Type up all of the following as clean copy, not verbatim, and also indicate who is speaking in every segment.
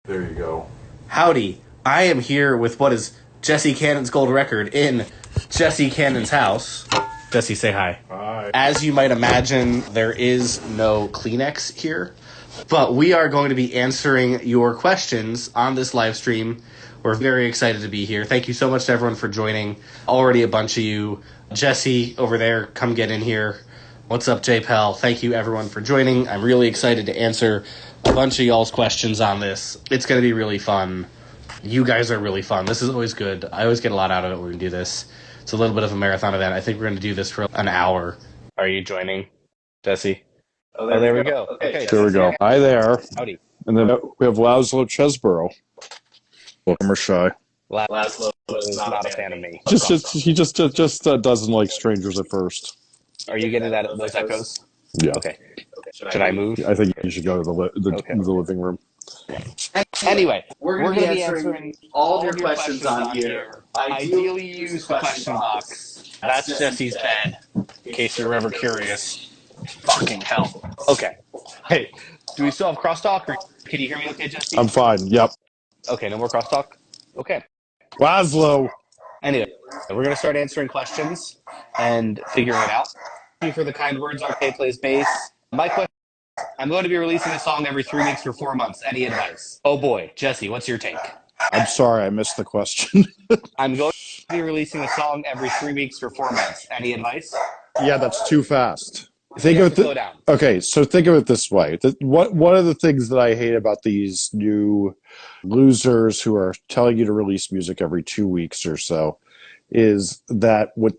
Speaker 1: There you go.
Speaker 2: Howdy, I am here with what is Jesse Cannon's gold record in Jesse Cannon's house. Jesse, say hi.
Speaker 1: Hi.
Speaker 2: As you might imagine, there is no Kleenex here, but we are going to be answering your questions on this live stream. We're very excited to be here. Thank you so much to everyone for joining. Already a bunch of you. Jesse, over there, come get in here. What's up, J-Pal? Thank you, everyone, for joining. I'm really excited to answer a bunch of y'all's questions on this. It's going to be really fun. You guys are really fun. This is always good. I always get a lot out of it when we do this. It's a little bit of a marathon event. I think we're going to do this for an hour. Are you joining, Jesse?
Speaker 3: Oh, there we go.
Speaker 2: Okay,
Speaker 1: There we go. Hi there.
Speaker 2: Howdy.
Speaker 1: And then we have Laszlo Chesborough. Welcome, Shy.
Speaker 2: Laszlo is not a fan of me.
Speaker 1: He just doesn't like strangers at first.
Speaker 2: Are you getting those echoes?
Speaker 1: Yeah.
Speaker 2: Okay. Should I move?
Speaker 1: I think you should go to the living room.
Speaker 2: Anyway, we're going to be answering all of your questions on here. Ideally, use the question box. That's Jesse's bed, in case you're ever curious. Fucking hell. Okay. Hey, do we still have crosstalk, or can you hear me okay, Jesse?
Speaker 1: I'm fine. Yep.
Speaker 2: Okay, no more crosstalk? Okay.
Speaker 1: Laszlo.
Speaker 2: Anyway, we're going to start answering questions and figuring it out. Thank you for the kind words. RK plays bass. My question: I'm going to be releasing a song every 3 weeks for 4 months. Any advice? Oh boy, Jesse, what's your take?
Speaker 1: I'm sorry, I missed the question.
Speaker 2: I'm going to be releasing a song every 3 weeks for 4 months. Any advice?
Speaker 1: Yeah, that's too fast.
Speaker 2: Slow down.
Speaker 1: Okay, so think of it this way. One of the things that I hate about these new losers who are telling you to release music every 2 weeks or so is that what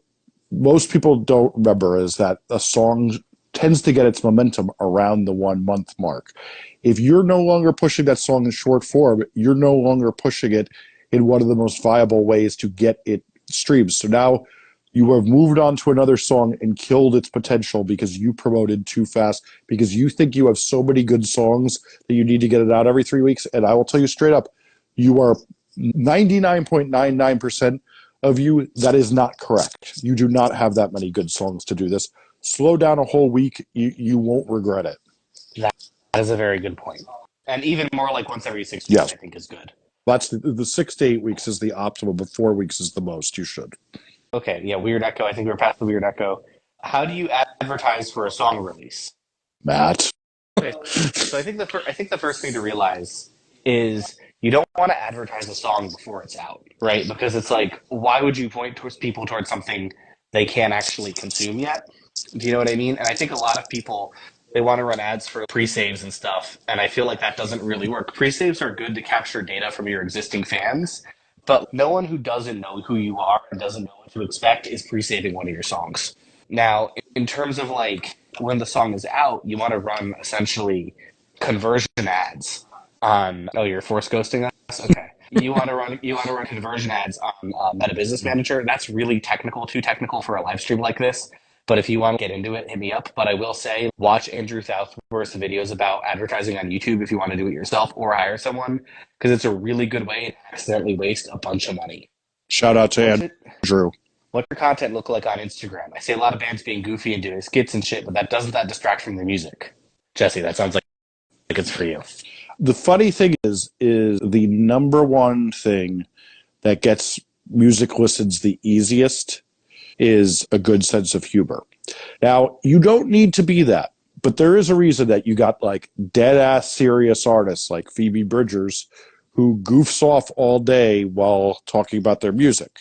Speaker 1: most people don't remember is that a song tends to get its momentum around the 1 month mark. If you're no longer pushing that song in short form, you're no longer pushing it in one of the most viable ways to get it streams. So now you have moved on to another song and killed its potential because you promoted too fast, because you think you have so many good songs that you need to get it out every 3 weeks. And I will tell you straight up, you are 99.99% of you, that is not correct. You do not have that many good songs to do this. Slow down a whole week, you won't regret it.
Speaker 2: That is a very good point. And even more like once every 6 weeks,
Speaker 1: Yes.
Speaker 2: I think is good.
Speaker 1: That's the 6 to 8 weeks is the optimal, but 4 weeks is the most you should.
Speaker 2: Okay, yeah, weird echo. I think we're past the weird echo. How do you advertise for a song release?
Speaker 1: Matt.
Speaker 2: Okay, so I think the first thing to realize is you don't want to advertise a song before it's out, right? Because it's like, why would you point people towards something they can't actually consume yet? Do you know what I mean? And I think a lot of people, they want to run ads for pre-saves and stuff, and I feel like that doesn't really work. Pre-saves are good to capture data from your existing fans, but no one who doesn't know who you are and doesn't know what to expect is pre-saving one of your songs. Now, in terms of like when the song is out, you want to run essentially conversion ads on. Oh, you're force ghosting us. Okay. You want to run conversion ads on Meta Business Manager. That's really technical, too technical for a live stream like this. But if you want to get into it, hit me up. But I will say, watch Andrew Southworth's videos about advertising on YouTube if you want to do it yourself or hire someone, because it's a really good way to accidentally waste a bunch of money.
Speaker 1: Shout out to Andrew.
Speaker 2: What's your content look like on Instagram? I see a lot of bands being goofy and doing skits and shit, but that distract from the music? Jesse, that sounds like it's for you.
Speaker 1: The funny thing is the number one thing that gets music listens the easiest is a good sense of humor. Now, you don't need to be that, but there is a reason that you got like dead-ass serious artists like Phoebe Bridgers who goofs off all day while talking about their music.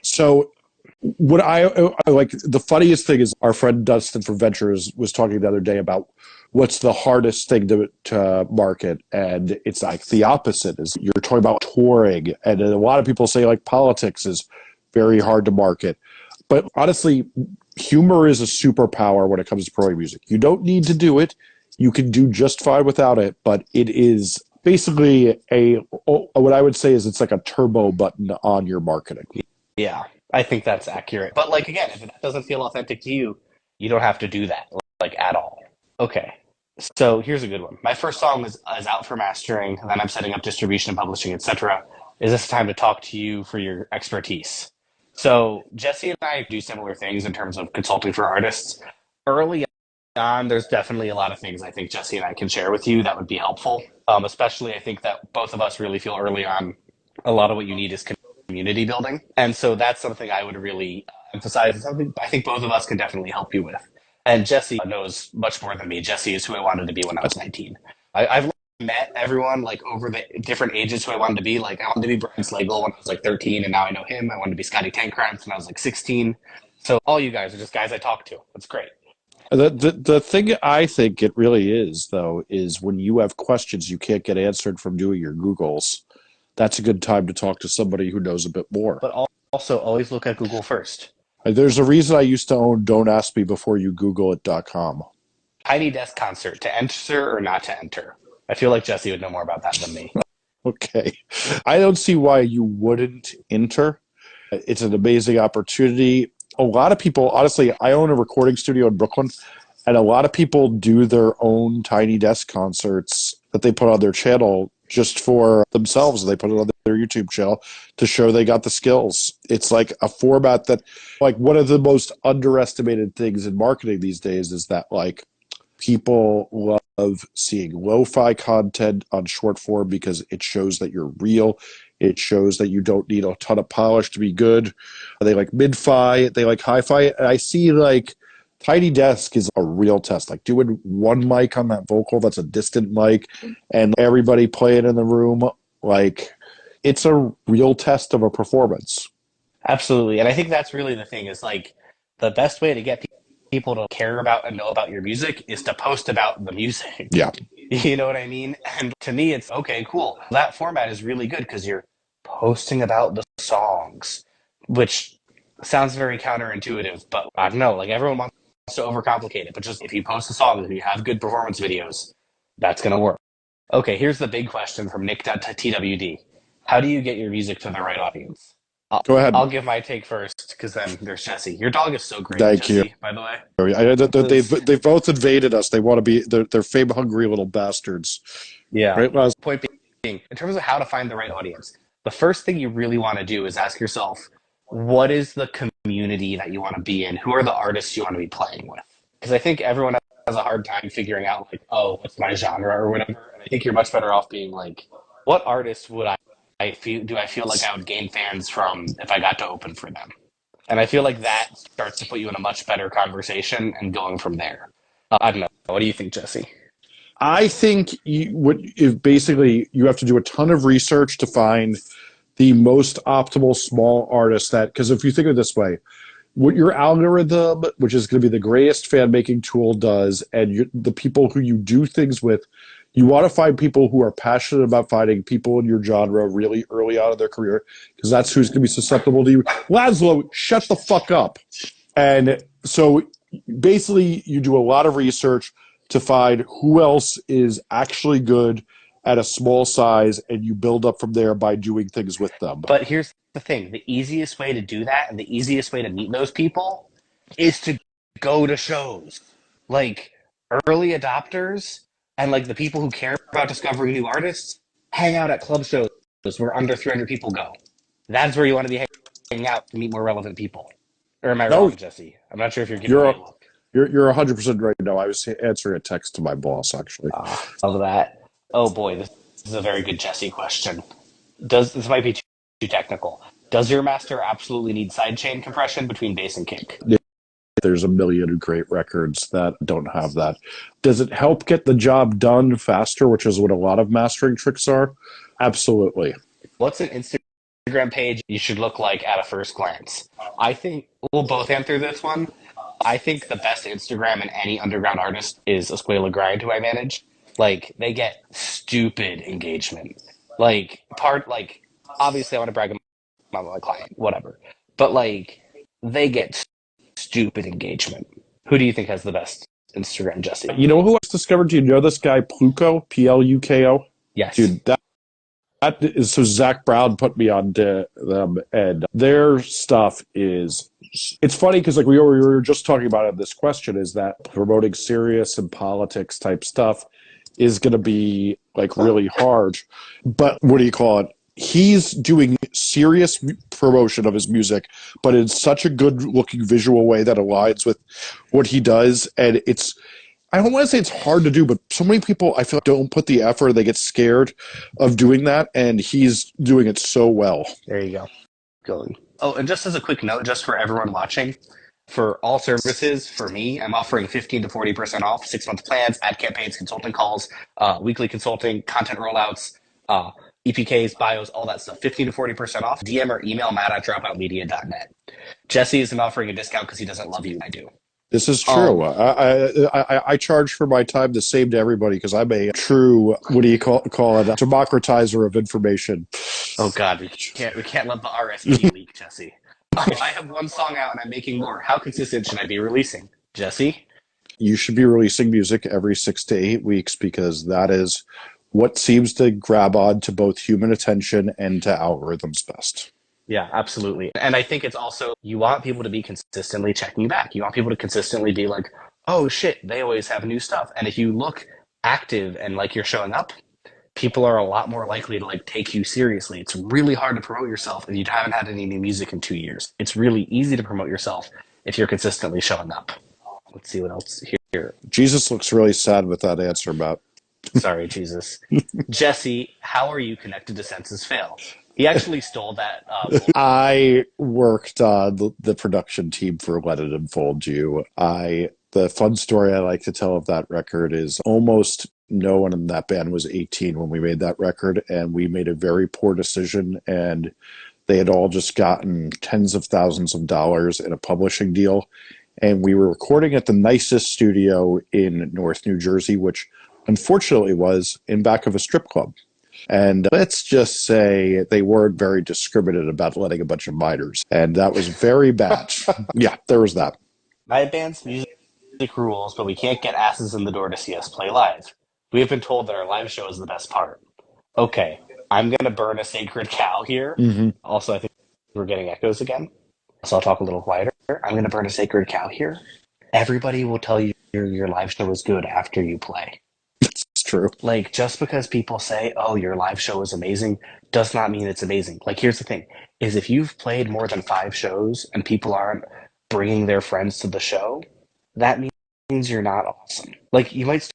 Speaker 1: So what I like, the funniest thing is our friend Dustin from Ventures was talking the other day about what's the hardest thing to market, and it's like the opposite is you're talking about touring, and a lot of people say like politics is very hard to market. But honestly, humor is a superpower when it comes to promoting music. You don't need to do it. You can do just fine without it, but it is basically what I would say is it's like a turbo button on your marketing.
Speaker 2: Yeah, I think that's accurate. But like, again, if it doesn't feel authentic to you, you don't have to do that, like at all. Okay, so here's a good one. My first song is out for mastering, and then I'm setting up distribution and publishing, etc. Is this time to talk to you for your expertise? So Jesse and I do similar things in terms of consulting for artists. Early on, there's definitely a lot of things I think Jesse and I can share with you that would be helpful. Especially, I think that both of us really feel early on a lot of what you need is community building. And so that's something I would really emphasize. It's something I think both of us can definitely help you with. And Jesse knows much more than me. Jesse is who I wanted to be when I was 19. I've met everyone like over the different ages who I wanted to be. Like I wanted to be Brian Slagle when I was like 13, and now I know him. I wanted to be Scotty Tankcrimes when I was like 16. So all you guys are just guys I talk to. That's great.
Speaker 1: The thing I think it really is, though, is when you have questions you can't get answered from doing your Googles, that's a good time to talk to somebody who knows a bit more.
Speaker 2: But also always look at Google first.
Speaker 1: There's a reason I used to own Don't Ask Me Before You Google It.com.
Speaker 2: Tiny Desk concert, to enter or not to enter? I feel like Jesse would know more about that than me.
Speaker 1: Okay. I don't see why you wouldn't enter. It's an amazing opportunity. A lot of people, honestly, I own a recording studio in Brooklyn, and a lot of people do their own Tiny Desk concerts that they put on their channel just for themselves. They put it on their YouTube channel to show they got the skills. It's like a format that, like, one of the most underestimated things in marketing these days is that, like, people love seeing lo-fi content on short form because it shows that you're real. It shows that you don't need a ton of polish to be good. They like mid-fi, they like hi-fi. And I see like Tiny Desk is a real test. Like doing one mic on that vocal that's a distant mic and everybody playing in the room. Like it's a real test of a performance.
Speaker 2: Absolutely. And I think that's really the thing is like the best way to get people to care about and know about your music is to post about the music.
Speaker 1: Yeah.
Speaker 2: You know what I mean? And to me, it's okay, cool. That format is really good because you're posting about the songs, which sounds very counterintuitive, but I don't know. Like everyone wants to overcomplicate it, but just if you post a song and you have good performance videos, that's going to work. Okay, here's the big question from Nick.TWD. How do you get your music to the right audience?
Speaker 1: Go ahead.
Speaker 2: I'll give my take first because then there's Jesse. Your dog is so great,
Speaker 1: Thank
Speaker 2: Jesse,
Speaker 1: you.
Speaker 2: by the way.
Speaker 1: They've both invaded us. They want to be, they're fame-hungry little bastards.
Speaker 2: Yeah.
Speaker 1: Right, Laz?
Speaker 2: Point being, in terms of how to find the right audience, the first thing you really want to do is ask yourself, what is the community that you want to be in? Who are the artists you want to be playing with? Because I think everyone has a hard time figuring out, like, oh, what's my genre or whatever. And I think you're much better off being like, what artists would I feel like I would gain fans from if I got to open for them? And I feel like that starts to put you in a much better conversation and going from there. I don't know. What do you think, Jesse?
Speaker 1: I think basically you have to do a ton of research to find the most optimal small artist that, because if you think of it this way, what your algorithm, which is going to be the greatest fan making tool, does, and the people who you do things with, you want to find people who are passionate about finding people in your genre really early on in their career, because that's who's going to be susceptible to you. Laszlo, shut the fuck up. And so basically you do a lot of research to find who else is actually good at a small size, and you build up from there by doing things with them.
Speaker 2: But here's the thing. The easiest way to do that and the easiest way to meet those people is to go to shows. Like, early adopters and, like, the people who care about discovering new artists hang out at club shows where under 300 people go. That's where you want to be hanging out to meet more relevant people. Or am I wrong, Jesse? I'm not sure if you're getting a look.
Speaker 1: You're 100% right. No, I was answering a text to my boss, actually.
Speaker 2: Love that. Oh boy, this is a very good Jesse question. This might be too technical. Does your master absolutely need sidechain compression between bass and kick?
Speaker 1: There's a million great records that don't have that. Does it help get the job done faster, which is what a lot of mastering tricks are? Absolutely.
Speaker 2: What's an Instagram page you should look like at a first glance? I think we'll both answer this one. I think the best Instagram in any underground artist is Escuela Grind, who I manage. Like, they get stupid engagement. Obviously I want to brag about my client, whatever. But, like, they get stupid engagement. Who do you think has the best Instagram, Jesse?
Speaker 1: You know who I discovered? Do you know this guy, Pluko? Pluko?
Speaker 2: Yes.
Speaker 1: Dude, that is, so Zach Brown put me on to them, and their stuff is, it's funny because like we were just talking about in this question, is that promoting serious and politics type stuff is going to be like really hard. But what do you call it? He's doing serious promotion of his music, but in such a good looking visual way that aligns with what he does. And I don't want to say it's hard to do, but so many people I feel don't put the effort. They get scared of doing that, and he's doing it so well.
Speaker 2: There you go. Going. Oh, and just as a quick note, just for everyone watching, for all services, for me, I'm offering 15 to 40% off 6 month plans, ad campaigns, consulting calls, weekly consulting, content rollouts, uh, EPKs, bios, all that stuff. 15 to 40% off. DM or email Matt at dropoutmedia.net. Jesse isn't offering a discount because he doesn't love you. I do.
Speaker 1: This is true.
Speaker 2: Um,
Speaker 1: I charge for my time the same to everybody because I'm a true, what do you call it, a democratizer of information.
Speaker 2: oh God, we can't let the RSP leak, Jesse. I have one song out and I'm making more. How consistent should I be releasing, Jesse?
Speaker 1: You should be releasing music every 6 to 8 weeks because that is what seems to grab on to both human attention and to algorithms best.
Speaker 2: Yeah, absolutely. And I think it's also, you want people to be consistently checking back. You want people to consistently be like, oh shit, they always have new stuff. And if you look active and like you're showing up, people are a lot more likely to like take you seriously. It's really hard to promote yourself if you haven't had any new music in 2 years. It's really easy to promote yourself if you're consistently showing up. Let's see what else here.
Speaker 1: Jesus looks really sad with that answer, Matt.
Speaker 2: Sorry, Jesus. Jesse, how are you connected to Senses Fail? He actually stole that.
Speaker 1: I worked on the production team for Let It Unfold You. The fun story I like to tell of that record is almost no one in that band was 18 when we made that record, and we made a very poor decision, and they had all just gotten tens of thousands of dollars in a publishing deal. And we were recording at the nicest studio in North New Jersey, which unfortunately was in back of a strip club. And let's just say they weren't very discriminative about letting a bunch of minors. And that was very bad. Yeah, there was that.
Speaker 2: My band's music rules, but we can't get asses in the door to see us play live. We have been told that our live show is the best part. Okay, I'm going to burn a sacred cow here.
Speaker 1: Mm-hmm.
Speaker 2: Also, I think we're getting echoes again, so I'll talk a little quieter. I'm going to burn a sacred cow here. Everybody will tell you your live show is good after you play.
Speaker 1: It's true.
Speaker 2: Like, just because people say, oh, your live show is amazing, does not mean it's amazing. Like, here's the thing, is if you've played more than 5 shows and people aren't bringing their friends to the show, that means you're not awesome. Like, you might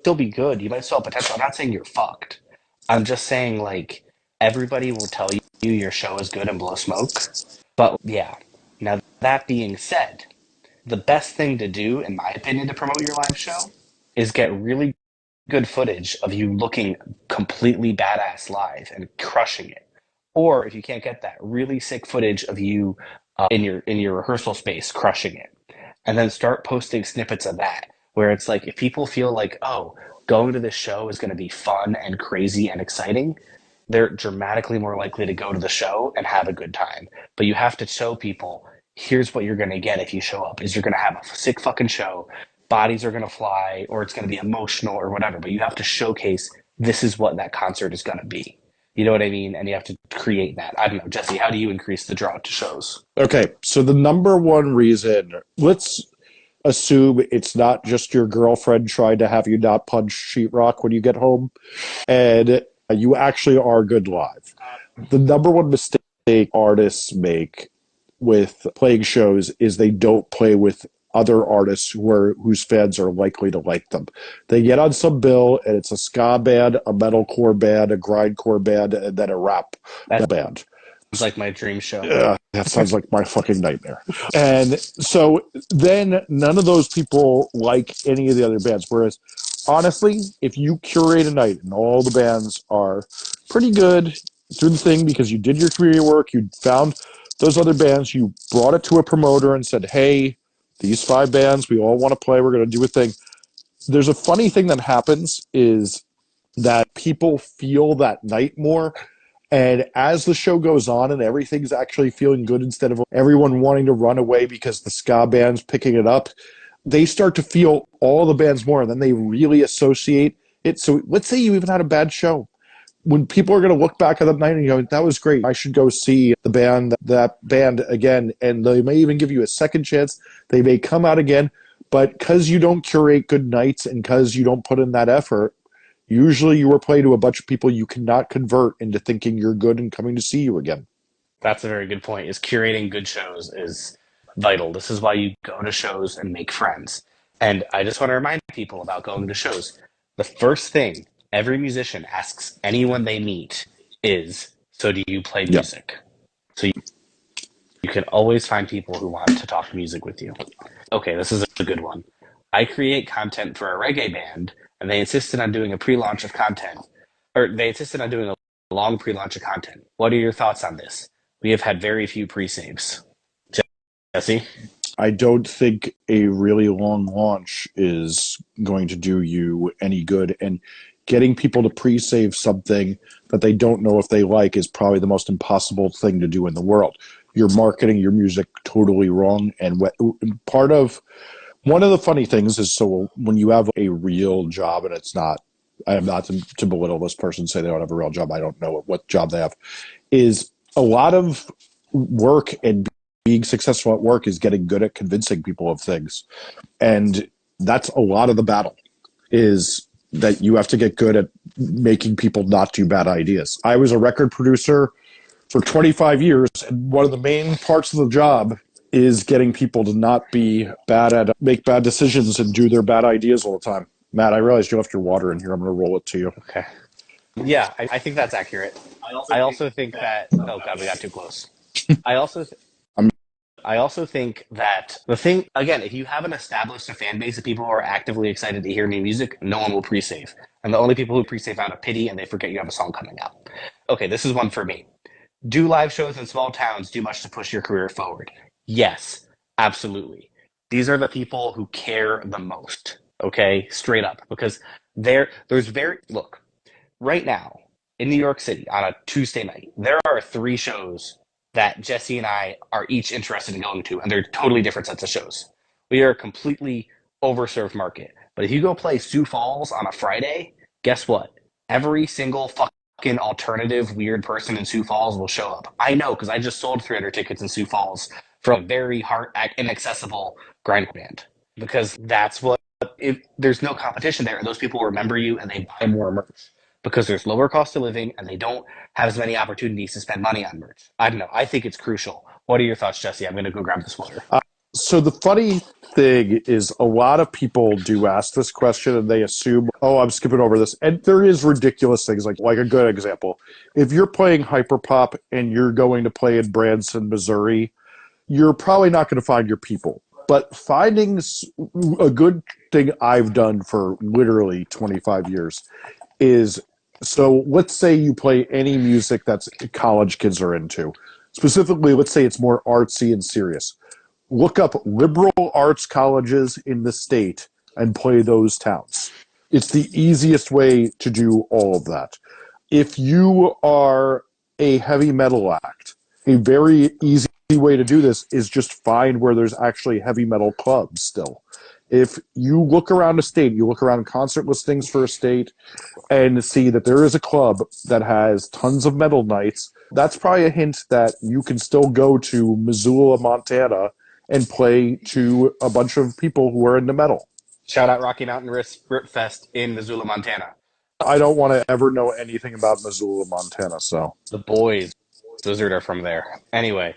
Speaker 2: still be good. You might still have potential. I'm not saying you're fucked. I'm just saying, like, everybody will tell you your show is good and blow smoke. But yeah, now that being said, the best thing to do, in my opinion, to promote your live show is get really good footage of you looking completely badass live and crushing it. Or if you can't get that, really sick footage of you in your rehearsal space crushing it, and then start posting snippets of that. Where it's like, if people feel like, oh, going to this show is going to be fun and crazy and exciting, they're dramatically more likely to go to the show and have a good time. But you have to show people, here's what you're going to get if you show up, is you're going to have a sick fucking show, bodies are going to fly, or it's going to be emotional or whatever, but you have to showcase this is what that concert is going to be. You know what I mean? And you have to create that. I don't know, Jesse, how do you increase the draw to shows?
Speaker 1: Okay, so the number one reason, let's assume it's not just your girlfriend trying to have you not punch sheetrock when you get home, and you actually are good live. The number one mistake artists make with playing shows is they don't play with other artists whose fans are likely to like them. They get on some bill and it's a ska band, a metalcore band, a grindcore band, and then a rap band.
Speaker 2: It's like my dream show.
Speaker 1: That sounds like my fucking nightmare. And so then none of those people like any of the other bands. Whereas, honestly, if you curate a night and all the bands are pretty good, do the thing because you did your community work, you found those other bands, you brought it to a promoter and said, hey, these 5 bands, we all want to play, we're going to do a thing. There's a funny thing that happens is that people feel that night more. And as the show goes on and everything's actually feeling good instead of everyone wanting to run away because the ska band's picking it up, they start to feel all the bands more, and then they really associate it. So let's say you even had a bad show. When people are going to look back at that night and go, that was great, I should go see that band again. And they may even give you a second chance. They may come out again. But because you don't curate good nights and because you don't put in that effort, usually you are playing to a bunch of people you cannot convert into thinking you're good and coming to see you again.
Speaker 2: That's a very good point, is curating good shows is vital. This is why you go to shows and make friends. And I just want to remind people about going to shows. The first thing every musician asks anyone they meet is, "So do you play
Speaker 1: Yeah.
Speaker 2: music?" So you can always find people who want to talk music with you. Okay, this is a good one. I create content for a reggae band, and they insisted on doing a pre-launch of content, or they insisted on doing a long pre-launch of content. What are your thoughts on this? We have had very few pre-saves. Jesse?
Speaker 1: I don't think a really long launch is going to do you any good. And getting people to pre save something that they don't know if they like is probably the most impossible thing to do in the world. You're marketing your music totally wrong. And part of one of the funny things is, so when you have a real job, and it's not, I am not to belittle this person, say they don't have a real job, I don't know what job they have, is a lot of work and being successful at work is getting good at convincing people of things. And that's a lot of the battle, is that you have to get good at making people not do bad ideas. I was a record producer for 25 years, and one of the main parts of the job is getting people to not be bad at make bad decisions and do their bad ideas all the time. Matt, I realized you left your water in here. I'm going to roll it to you.
Speaker 2: Okay. Yeah, I think that's accurate. I also think that, oh God, we got too close. I also,
Speaker 1: I'm
Speaker 2: I also think that the thing, again, if you haven't established a fan base of people who are actively excited to hear new music, no one will pre-save. And the only people who pre-save out of pity and they forget you have a song coming out. Okay, this is one for me. Do live shows in small towns do much to push your career forward? Yes, absolutely. These are the people who care the most, okay? Straight up. Because there's very, look, right now in New York City on a Tuesday night, there are three shows that Jesse and I are each interested in going to, and they're totally different sets of shows. We are a completely overserved market. But if you go play Sioux Falls on a Friday, guess what? Every single fucking alternative weird person in Sioux Falls will show up. I know because I just sold 300 tickets in Sioux Falls for a very hard, inaccessible grind band because that's what. If there's no competition there, and those people remember you and they buy more merch because there's lower cost of living and they don't have as many opportunities to spend money on merch. I don't know. I think it's crucial. What are your thoughts, Jesse? I'm going to go grab this water.
Speaker 1: So the funny thing is, a lot of people do ask this question and they assume, oh, I'm skipping over this. And there is ridiculous things like a good example. If you're playing hyperpop and you're going to play in Branson, Missouri, you're probably not going to find your people. But finding a good thing I've done for literally 25 years is, so let's say you play any music that's college kids are into. Specifically, let's say it's more artsy and serious. Look up liberal arts colleges in the state and play those towns. It's the easiest way to do all of that. If you are a heavy metal act, a very easy way to do this is just find where there's actually heavy metal clubs still. If you look around a state, you look around concert listings for a state and see that there is a club that has tons of metal nights, that's probably a hint that you can still go to Missoula, Montana and play to a bunch of people who are into metal.
Speaker 2: Shout out Rocky Mountain Rip Fest in Missoula, Montana.
Speaker 1: I don't want to ever know anything about Missoula, Montana, so.
Speaker 2: The boys, Blizzard are from there. Anyway,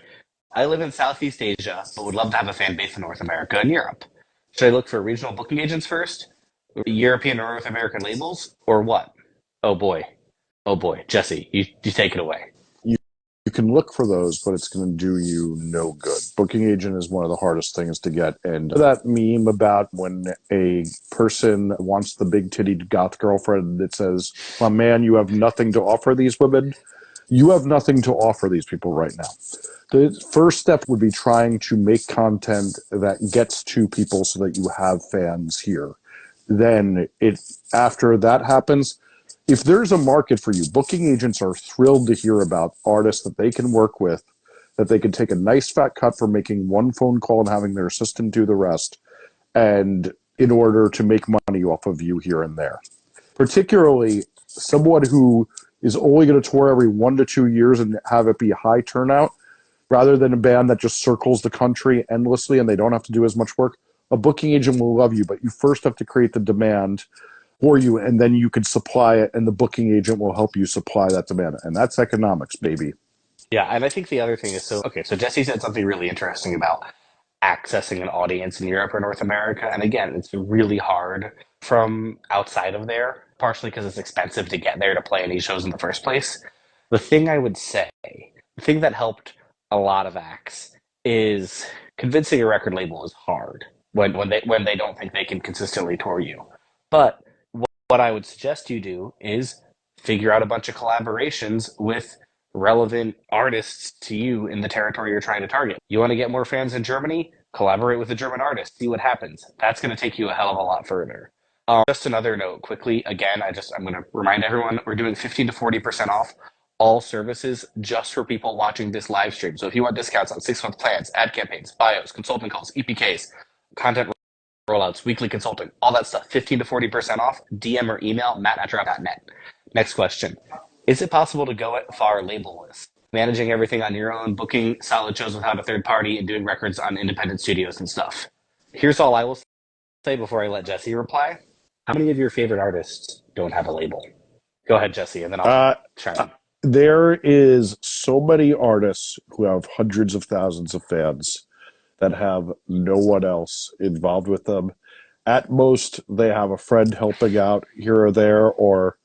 Speaker 2: I live in Southeast Asia, but would love to have a fan base in North America and Europe. Should I look for regional booking agents first? European or North American labels? Or what? Oh boy. Oh boy. Jesse, you take it away.
Speaker 1: You can look for those, but it's going to do you no good. Booking agent is one of the hardest things to get. And that meme about when a person wants the big titted goth girlfriend that says, my man, you have nothing to offer these women. You have nothing to offer these people right now. The first step would be trying to make content that gets to people so that you have fans here. Then after that happens, if there's a market for you, booking agents are thrilled to hear about artists that they can work with, that they can take a nice fat cut for making one phone call and having their assistant do the rest, and in order to make money off of you here and there. Particularly someone who is only going to tour every 1 to 2 years and have it be high turnout, rather than a band that just circles the country endlessly and they don't have to do as much work. A booking agent will love you, but you first have to create the demand for you, and then you can supply it, and the booking agent will help you supply that demand. And that's economics, baby.
Speaker 2: Yeah, and I think the other thing is so Jesse said something really interesting about accessing an audience in Europe or North America. And again, it's really hard from outside of there, partially because it's expensive to get there to play any shows in the first place. The thing I would say, the thing that helped a lot of acts is convincing a record label is hard when they don't think they can consistently tour you. But what I would suggest you do is figure out a bunch of collaborations with relevant artists to you in the territory you're trying to target. You want to get more fans in Germany? Collaborate with a German artist, see what happens. That's going to take you a hell of a lot further. Just another note quickly. Again, I'm going to remind everyone we're doing 15 to 40% off all services just for people watching this live stream. So if you want discounts on 6-month plans, ad campaigns, bios, consulting calls, EPKs, content rollouts, weekly consulting, all that stuff, 15 to 40% off, DM or email matt@drop.net. Next question. Is it possible to go far label-less? Managing everything on your own, booking solid shows without a third party, and doing records on independent studios and stuff. Here's all I will say before I let Jesse reply. How many of your favorite artists don't have a label? Go ahead, Jesse, and then I'll chime in.
Speaker 1: There is so many artists who have hundreds of thousands of fans that have no one else involved with them. At most, they have a friend helping out here or there, or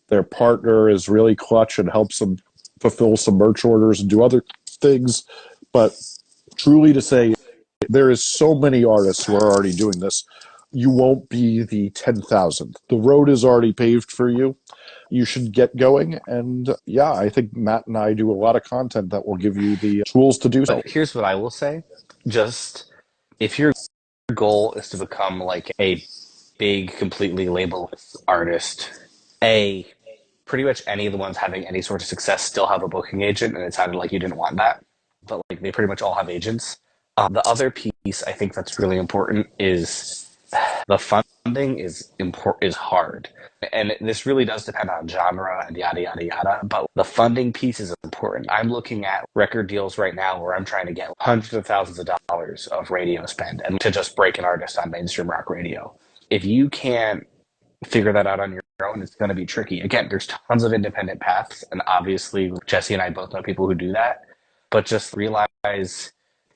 Speaker 1: their partner is really clutch and helps them fulfill some merch orders and do other things. But truly to say, there is so many artists who are already doing this. You won't be the 10,000th. The road is already paved for you. You should get going. And yeah, I think Matt and I do a lot of content that will give you the tools to do so.
Speaker 2: But here's what I will say. Just if your goal is to become like a big, completely labelless artist, pretty much any of the ones having any sort of success still have a booking agent, and it sounded like you didn't want that. But like they pretty much all have agents. The other piece I think that's really important is the funding is hard, and this really does depend on genre and yada yada yada. But the funding piece is important. I'm looking at record deals right now where I'm trying to get hundreds of thousands of dollars of radio spend and to just break an artist on mainstream rock radio. If you can't figure that out on your own, it's going to be tricky. Again, there's tons of independent paths, and obviously Jesse and I both know people who do that. But just realize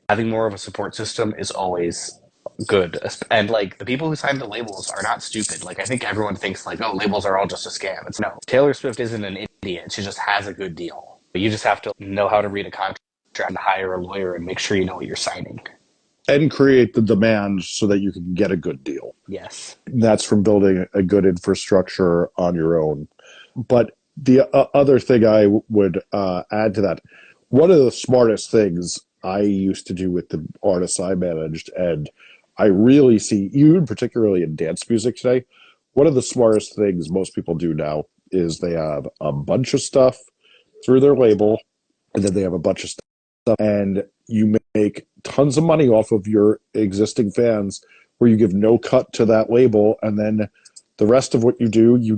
Speaker 2: having more of a support system is always good. And like the people who sign the labels are not stupid. Like I think everyone thinks like, oh, labels are all just a scam. It's no. Taylor Swift isn't an idiot. She just has a good deal. But you just have to know how to read a contract and hire a lawyer and make sure you know what you're signing.
Speaker 1: And create the demand so that you can get a good deal.
Speaker 2: Yes.
Speaker 1: That's from building a good infrastructure on your own. But the other thing I would add to that, one of the smartest things I used to do with the artists I managed, and I really see, even particularly in dance music today, one of the smartest things most people do now is they have a bunch of stuff through their label, and then they have a bunch of stuff, and you make tons of money off of your existing fans where you give no cut to that label, and then the rest of what you do, you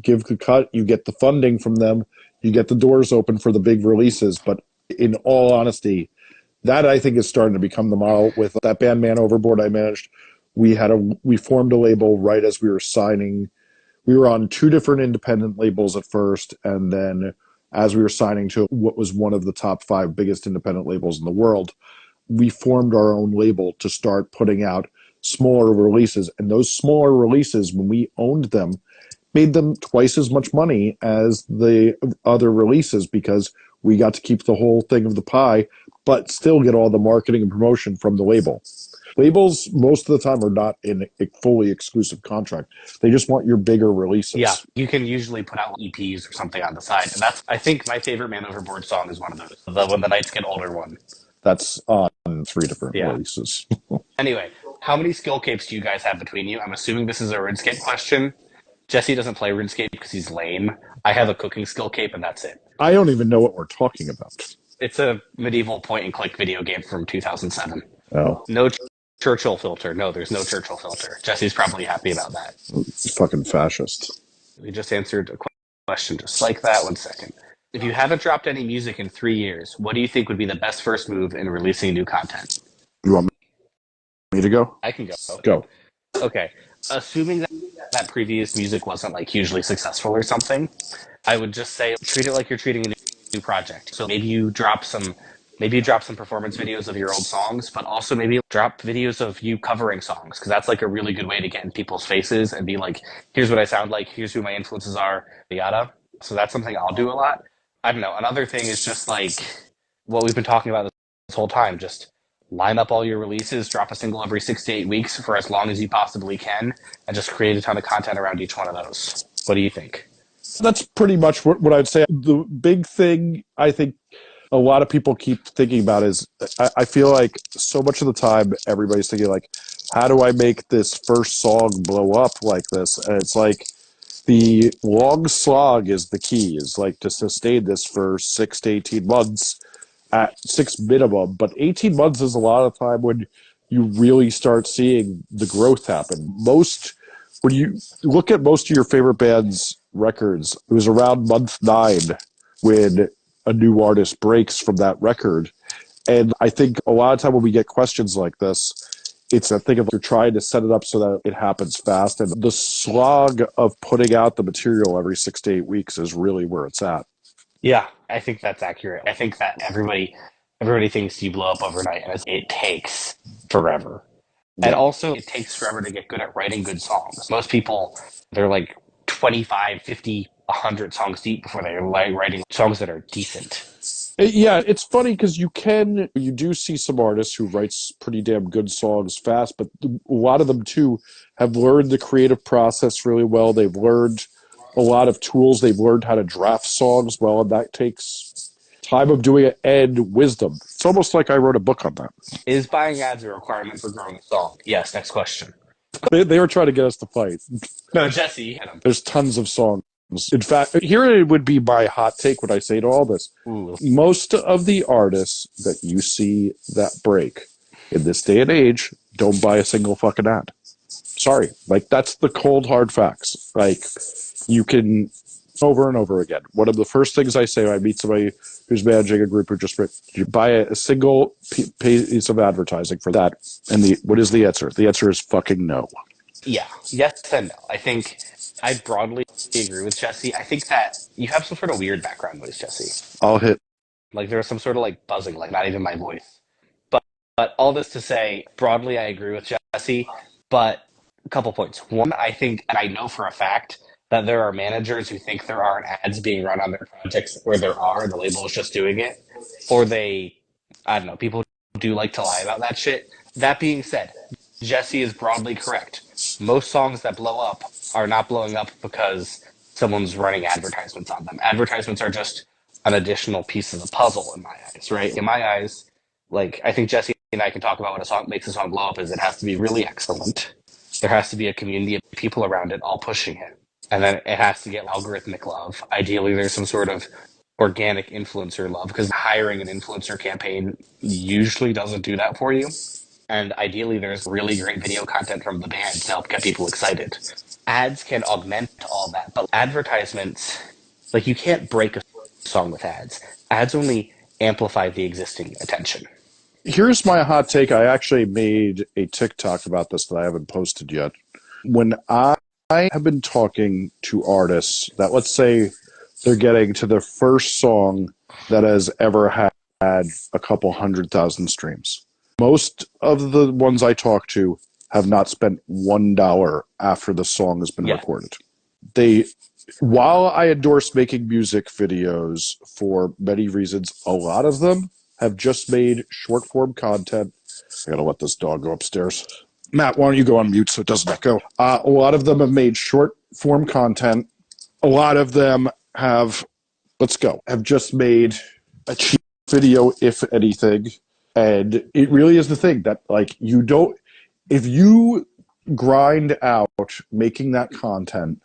Speaker 1: give the cut, you get the funding from them, you get the doors open for the big releases. But in all honesty, that I think is starting to become the model. With that band Man Overboard I managed, we formed a label right as we were signing. We were on 2 different independent labels at first, and then as we were signing to what was one of the top 5 biggest independent labels in the world, we formed our own label to start putting out smaller releases. And those smaller releases, when we owned them, made them twice as much money as the other releases because we got to keep the whole thing of the pie, but still get all the marketing and promotion from the label. Labels, most of the time, are not in a fully exclusive contract. They just want your bigger releases.
Speaker 2: Yeah, you can usually put out EPs or something on the side. And that's, I think, my favorite Man Overboard song is one of those. The When the Nights Get Older one.
Speaker 1: That's on 3 different releases.
Speaker 2: Anyway, how many skill capes do you guys have between you? I'm assuming this is a RuneScape question. Jesse doesn't play RuneScape because he's lame. I have a cooking skill cape, and that's it.
Speaker 1: I don't even know what we're talking about.
Speaker 2: It's a medieval point-and-click video game from 2007.
Speaker 1: Oh.
Speaker 2: No Churchill filter. No, there's no Churchill filter. Jesse's probably happy about that.
Speaker 1: Fucking fascist.
Speaker 2: We just answered a question just like that. 1 second. If you haven't dropped any music in 3 years, what do you think would be the best first move in releasing new content?
Speaker 1: You want me to go?
Speaker 2: I can go.
Speaker 1: Go.
Speaker 2: Okay. Assuming that previous music wasn't like hugely successful or something, I would just say treat it like you're treating a new project. So maybe you drop some maybe drop some performance videos of your old songs, but also maybe drop videos of you covering songs, because that's like a really good way to get in people's faces and be like, here's what I sound like, here's who my influences are, yada. So that's something I'll do a lot. I don't know. Another thing is just like what we've been talking about this whole time. Just line up all your releases, drop a single every 6 to 8 weeks for as long as you possibly can, and just create a ton of content around each one of those. What do you think?
Speaker 1: That's pretty much what I'd say. The big thing I think a lot of people keep thinking about is I feel like so much of the time everybody's thinking like, how do I make this first song blow up like this? And it's like the long slog is the key, is like to sustain this for 6 to 18 months at six minimum. But 18 months is a lot of time when you really start seeing the growth happen. When you look at most of your favorite bands' records, it was around month 9 when a new artist breaks from that record. And I think a lot of time when we get questions like this, it's a thing of you're trying to set it up so that it happens fast. And the slog of putting out the material every 6 to 8 weeks is really where it's at.
Speaker 2: Yeah, I think that's accurate. I think that everybody thinks you blow up overnight, and it takes forever. And
Speaker 1: Yeah.
Speaker 2: also, it takes forever to get good at writing good songs. Most people, they're like 25, 50, 100 songs deep before they're like writing songs that are decent.
Speaker 1: Yeah, it's funny because you do see some artists who writes pretty damn good songs fast, but a lot of them too have learned the creative process really well. They've learned a lot of tools. They've learned how to draft songs well, and that takes time of doing it and wisdom. It's almost like I wrote a book on that.
Speaker 2: Is buying ads a requirement for growing a song? Yes, next question.
Speaker 1: They were trying to get us to fight.
Speaker 2: No, Jesse, hit him.
Speaker 1: There's tons of songs. In fact, here it would be my hot take when I say to all this.
Speaker 2: Ooh.
Speaker 1: Most of the artists that you see that break in this day and age don't buy a single fucking ad. Sorry. Like, that's the cold, hard facts. Like, you can, over and over again. One of the first things I say when I meet somebody who's managing a group who just you buy a single piece of advertising for that. And what is the answer? The answer is fucking no.
Speaker 2: Yeah, yes and no. I think I broadly agree with Jesse. I think that you have some sort of weird background noise, Jesse.
Speaker 1: I'll hit.
Speaker 2: Like there's some sort of like buzzing, like not even my voice. But all this to say, broadly, I agree with Jesse. But a couple points. One, I think, and I know for a fact that there are managers who think there aren't ads being run on their projects where there are, and the label is just doing it, or I don't know, people do like to lie about that shit. That being said, Jesse is broadly correct. Most songs that blow up are not blowing up because someone's running advertisements on them. Advertisements are just an additional piece of the puzzle in my eyes, right? In my eyes, like I think Jesse and I can talk about what a song makes a song blow up is it has to be really excellent. There has to be a community of people around it all pushing it. And then it has to get algorithmic love. Ideally, there's some sort of organic influencer love because hiring an influencer campaign usually doesn't do that for you. And ideally, there's really great video content from the band to help get people excited. Ads can augment all that, but advertisements, like you can't break a song with ads. Ads only amplify the existing attention.
Speaker 1: Here's my hot take. I actually made a TikTok about this that I haven't posted yet. When I have been talking to artists that, let's say, they're getting to their first song that has ever had a couple 100,000 streams. Most of the ones I talk to have not spent $1 after the song has been recorded. While I endorse making music videos for many reasons, a lot of them have just made short form content. I gotta let this dog go upstairs. Matt, why don't you go on mute so it doesn't echo? A lot of them have made short form content. A lot of them have just made a cheap video, if anything. And it really is the thing that, like, if you grind out making that content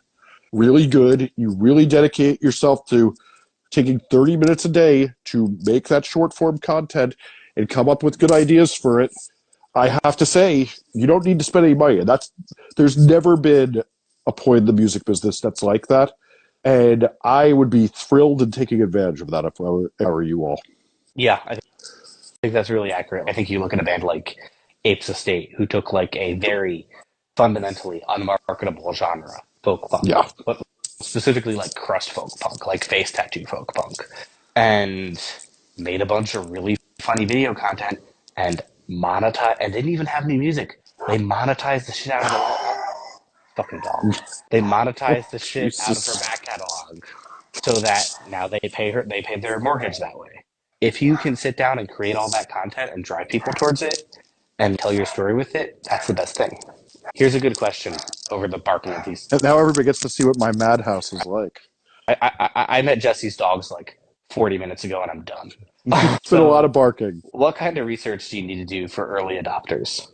Speaker 1: really good, you really dedicate yourself to taking 30 minutes a day to make that short form content and come up with good ideas for it, I have to say, you don't need to spend any money. There's never been a point in the music business that's like that. And I would be thrilled in taking advantage of that if I were you all.
Speaker 2: Yeah, I think that's really accurate. I think you look at a band like Apes Estate, who took like a very fundamentally unmarketable genre, folk punk, but specifically like crust folk punk, like face tattoo folk punk, and made a bunch of really funny video content and monetize, and didn't even have any music. They monetized the shit out of fucking dog. They monetized the shit out of her
Speaker 1: Jesus.
Speaker 2: back catalog so that now they pay their mortgage that way. If you can sit down and create all that content and drive people towards it and tell your story with it, that's the best thing. Here's a good question over the barking of these.
Speaker 1: And now everybody gets to see what my madhouse is like.
Speaker 2: I met Jesse's dogs like 40 minutes ago and I'm done.
Speaker 1: It's been a lot of
Speaker 2: So,
Speaker 1: barking.
Speaker 2: what kind of research do you need to do for early adopters?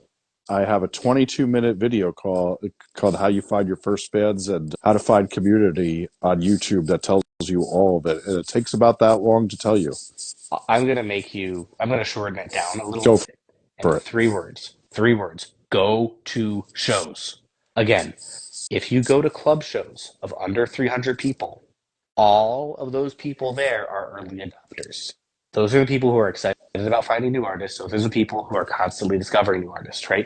Speaker 1: I have a 22-minute video called How You Find Your First Fans and How to Find Community on YouTube that tells you all of it. And it takes about that long to tell you.
Speaker 2: I'm going to shorten it down a little
Speaker 1: Go
Speaker 2: bit. And
Speaker 1: for it.
Speaker 2: three words, three words, go to shows. Again, if you go to club shows of under 300 people, all of those people there are early adopters. Those are the people who are excited about finding new artists. So those are the people who are constantly discovering new artists, right?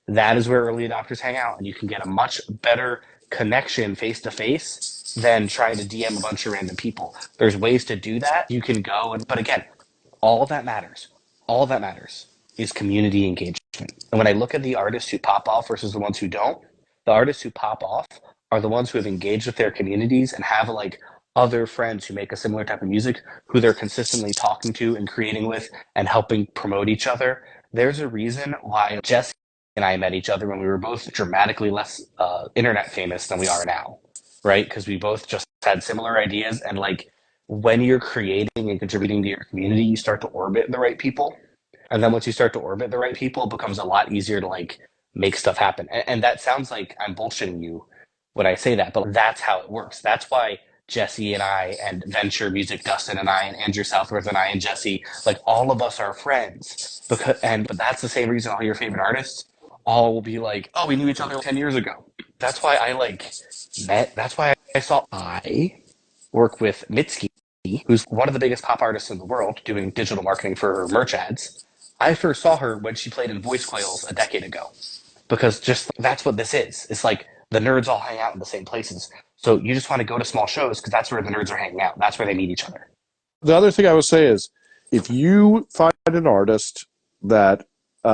Speaker 2: That is where early adopters hang out, and you can get a much better connection face to face than trying to DM a bunch of random people. There's ways to do that. You can go, but again, all that matters, all that matters is community engagement. And when I look at the artists who pop off versus the ones who don't, the artists who pop off are the ones who have engaged with their communities and have like other friends who make a similar type of music who they're consistently talking to and creating with and helping promote each other. There's a reason why Jesse and I met each other when we were both dramatically less internet famous than we are now, right? Because we both just had similar ideas. And like when you're creating and contributing to your community, you start to orbit the right people. And then once you start to orbit the right people, it becomes a lot easier to like make stuff happen. And that sounds like I'm bullshitting you when I say that, but that's how it works. That's why Jesse and I and Venture Music, Dustin and I and Andrew Southworth and I and Jesse, like all of us are friends. But that's the same reason all your favorite artists all will be like, oh, we knew each other 10 years ago. That's why I like met. That's why I work with Mitski, who's one of the biggest pop artists in the world, doing digital marketing for her merch ads. I first saw her when she played in Voice Coils a decade ago, because just that's what this is. It's like the nerds all hang out in the same places. So you just want to go to small shows because that's where the nerds are hanging out. That's where they meet each other.
Speaker 1: The other thing I would say is if you find an artist that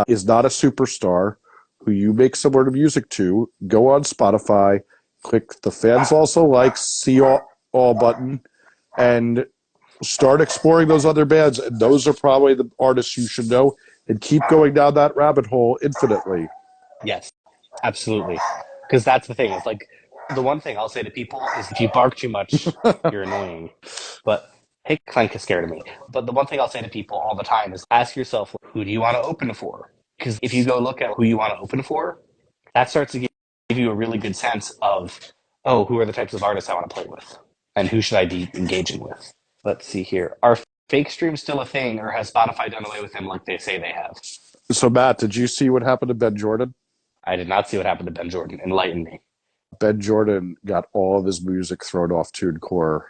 Speaker 1: is not a superstar who you make similar to music to, go on Spotify, click the fans also like, see all button, and start exploring those other bands. And those are probably the artists you should know and keep going down that rabbit hole infinitely.
Speaker 2: Yes, absolutely. Because that's the thing. It's like the one thing I'll say to people is if you bark too much, you're annoying. But hey, Clank is scared of me. But the one thing I'll say to people all the time is ask yourself, who do you want to open for? Because if you go look at who you want to open for, that starts to give you a really good sense of, oh, who are the types of artists I want to play with? And who should I be engaging with? Let's see here. Are fake streams still a thing, or has Spotify done away with them like they say they have?
Speaker 1: So, Matt, did you see what happened to Ben Jordan?
Speaker 2: I did not see what happened to Ben Jordan. Enlighten me.
Speaker 1: Ben Jordan got all of his music thrown off TuneCore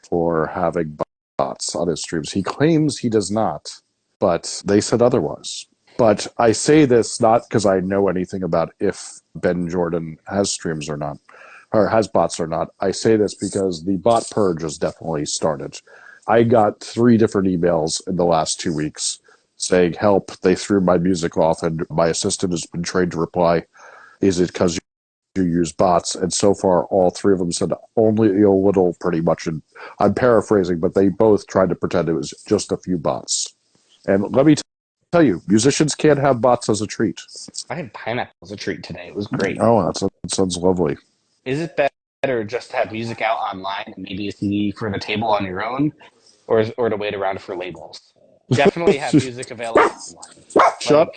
Speaker 1: for having bots on his streams. He claims he does not, but they said otherwise. But I say this not because I know anything about if Ben Jordan has streams or not, or has bots or not. I say this because the bot purge has definitely started. I got 3 different emails in the last 2 weeks saying, help, they threw my music off, and my assistant has been trained to reply, is it because you use bots? And so far, all 3 of them said only a little, pretty much. And I'm paraphrasing, but they both tried to pretend it was just a few bots. And let me tell you, musicians can't have bots as a treat.
Speaker 2: I had pineapple as a treat today. It was great.
Speaker 1: Oh, that sounds lovely.
Speaker 2: Is it better just to have music out online and maybe a CD for the table on your own, or to wait around for labels? Definitely have music available online.
Speaker 1: Shut up.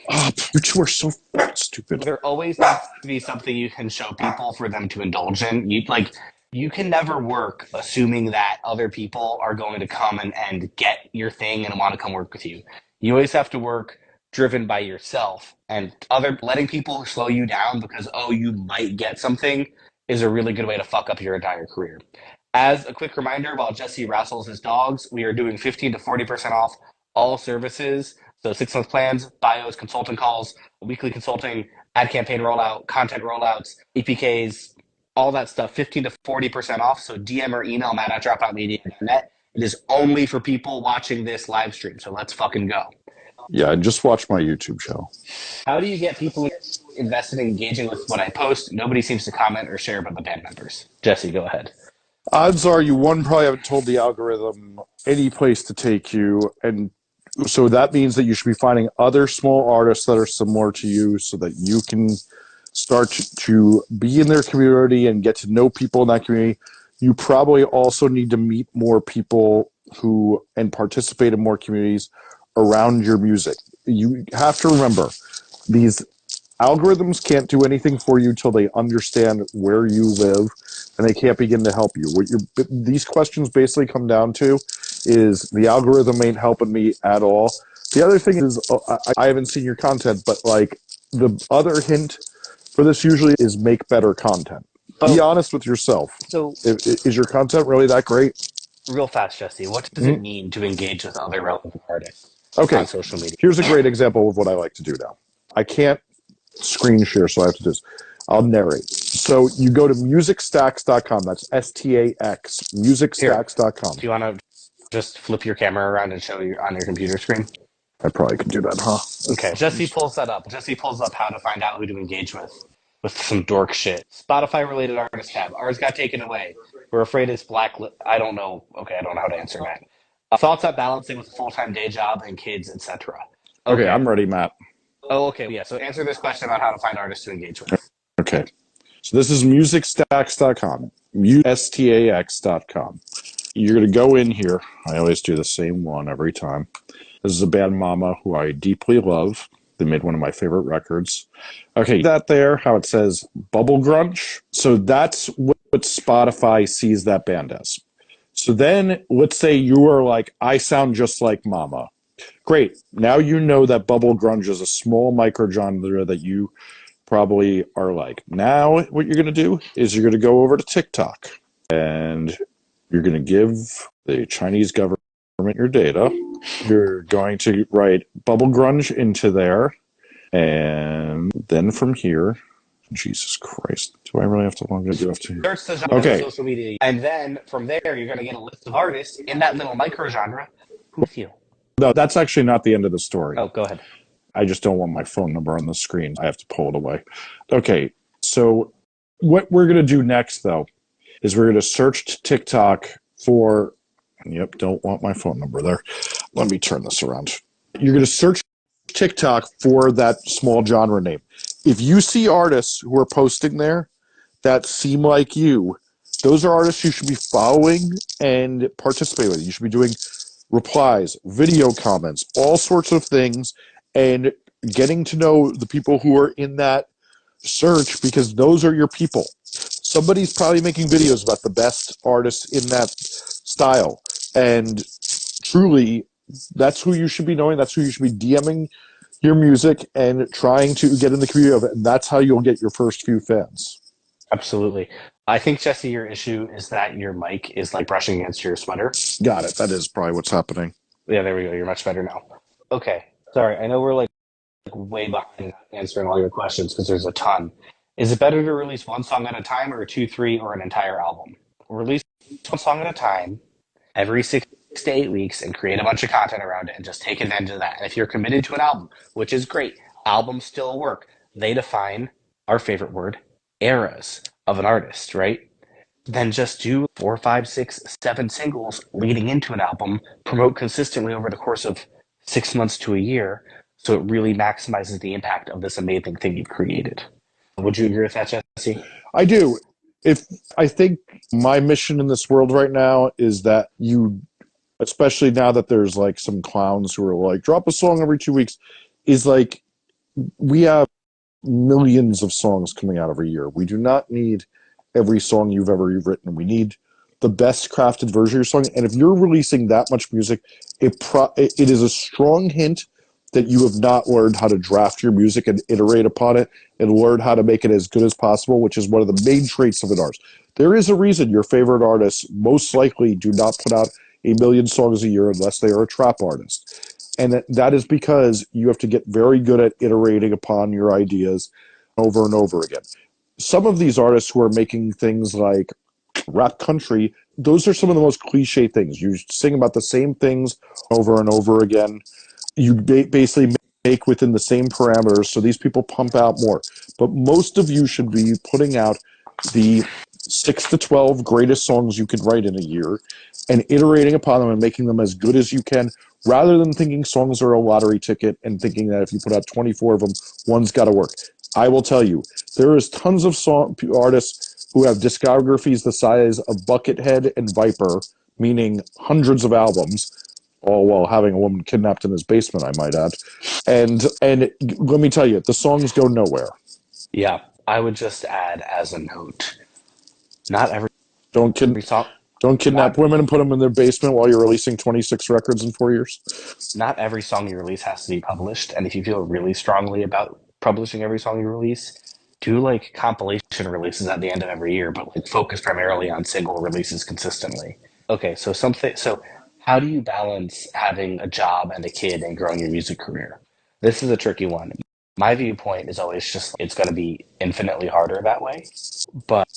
Speaker 1: You two are so stupid.
Speaker 2: There always needs to be something you can show people for them to indulge in. You can never work assuming that other people are going to come and get your thing and want to come work with you. You always have to work driven by yourself, and letting people slow you down because, oh, you might get something is a really good way to fuck up your entire career. As a quick reminder, while Jesse wrestles his dogs, we are doing 15 to 40% off all services. So 6-month plans, bios, consulting calls, weekly consulting, ad campaign rollout, content rollouts, EPKs, all that stuff, 15 to 40% off. So DM or email Matt at dropoutmedia.net. It is only for people watching this live stream. So let's fucking go.
Speaker 1: Yeah, I just watched my YouTube channel.
Speaker 2: How do you get people invested in engaging with what I post? Nobody seems to comment or share about the band members. Jesse, go ahead.
Speaker 1: Odds are you, one, probably haven't told the algorithm any place to take you, and so that means that you should be finding other small artists that are similar to you so that you can start to be in their community and get to know people in that community. You probably also need to meet more people who and participate in more communities around your music. You have to remember, these algorithms can't do anything for you till they understand where you live, and they can't begin to help you. These questions basically come down to is the algorithm ain't helping me at all. The other thing is, I haven't seen your content, but like the other hint for this usually is make better content. Be honest with yourself.
Speaker 2: So,
Speaker 1: Is your content really that great?
Speaker 2: real fast, Jesse, what does it mean to engage with other relevant artists
Speaker 1: Okay,
Speaker 2: on social media?
Speaker 1: here's a great example of what I like to do now. I can't screen share, so I have to just, I'll narrate. So you go to musicstax.com. That's STAX, musicstax.com.
Speaker 2: Do you want to just flip your camera around and show you on your computer screen?
Speaker 1: I probably could do that, huh?
Speaker 2: Okay, Jesse pulls that up. Jesse pulls up how to find out who to engage with some dork shit. Spotify related artist tab. Ours got taken away. We're afraid it's black. I don't know. Okay, I don't know how to answer that. Thoughts on balancing with a full-time day job and kids, etc.
Speaker 1: Okay, I'm ready, Matt.
Speaker 2: Oh, okay. Yeah. So answer this question about how to find artists to engage with.
Speaker 1: Okay. So this is musicstax.com. Mustax.com. You're going to go in here. I always do the same one every time. This is a band Mama who I deeply love. They made one of my favorite records. Okay, that there, how it says Bubble Grunge. So that's what Spotify sees that band as. So then let's say you are like, I sound just like Mama. Great. Now you know that Bubble Grunge is a small microgenre that you probably are like. Now what you're going to do is you're going to go over to TikTok and you're going to give the Chinese government your data. You're going to write Bubble Grunge into there. And then from here, Jesus Christ, do I really have to log in? Do I have to?
Speaker 2: Search the genre on social media. And then from there, you're going to get a list of artists in that little micro genre who with you.
Speaker 1: No, that's actually not the end of the story.
Speaker 2: Oh, go ahead.
Speaker 1: I just don't want my phone number on the screen. I have to pull it away. Okay, so what we're going to do next, though, is we're going to search TikTok for, yep, don't want my phone number there. Let me turn this around. You're going to search TikTok for that small genre name. If you see artists who are posting there that seem like you, those are artists you should be following and participating with. You should be doing replies, video comments, all sorts of things, and getting to know the people who are in that search because those are your people. Somebody's probably making videos about the best artists in that style. And truly, that's who you should be knowing. That's who you should be DMing your music and trying to get in the community of it. And that's how you'll get your first few fans.
Speaker 2: Absolutely. I think, Jesse, your issue is that your mic is like brushing against your sweater.
Speaker 1: Got it. That is probably what's happening.
Speaker 2: Yeah, there we go. You're much better now. Okay. Sorry. I know we're like way behind answering all your questions because there's a ton. Is it better to release one song at a time or 2, 3, or an entire album? Release one song at a time every 6 to 8 weeks and create a bunch of content around it and just take advantage of that. And if you're committed to an album, which is great, albums still work. They define our favorite word, eras of an artist, right? Then just do 4, 5, 6, 7 singles leading into an album, promote consistently over the course of 6 months to a year, so it really maximizes the impact of this amazing thing you've created. Would you agree with that, Jesse?
Speaker 1: I do. I think my mission in this world right now is that you, especially now that there's like some clowns who are like, drop a song every 2 weeks, is like, we have millions of songs coming out every year. We do not need every song you've ever written. We need the best crafted version of your song. And if you're releasing that much music, it is a strong hint that you have not learned how to draft your music and iterate upon it and learn how to make it as good as possible, which is one of the main traits of an artist. There is a reason your favorite artists most likely do not put out a million songs a year unless they are a trap artist. And that is because you have to get very good at iterating upon your ideas over and over again. Some of these artists who are making things like rap country, those are some of the most cliche things. You sing about the same things over and over again. you basically make within the same parameters, so these people pump out more. But most of you should be putting out the 6 to 12 greatest songs you could write in a year and iterating upon them and making them as good as you can, rather than thinking songs are a lottery ticket and thinking that if you put out 24 of them, one's got to work. I will tell you, there is tons of artists who have discographies the size of Buckethead and Viper, meaning hundreds of albums, all while having a woman kidnapped in his basement, I might add. And let me tell you, the songs go nowhere.
Speaker 2: Yeah, I would just add as a note, not every
Speaker 1: Don't
Speaker 2: song,
Speaker 1: don't kidnap
Speaker 2: not
Speaker 1: women and put them in their basement while you're releasing 26 records in 4 years.
Speaker 2: not every song you release has to be published. And if you feel really strongly about publishing every song you release, do like compilation releases at the end of every year, but like focus primarily on single releases consistently. Okay, so something. So how do you balance having a job and a kid and growing your music career? This is a tricky one. My viewpoint is always just it's going to be infinitely harder that way. But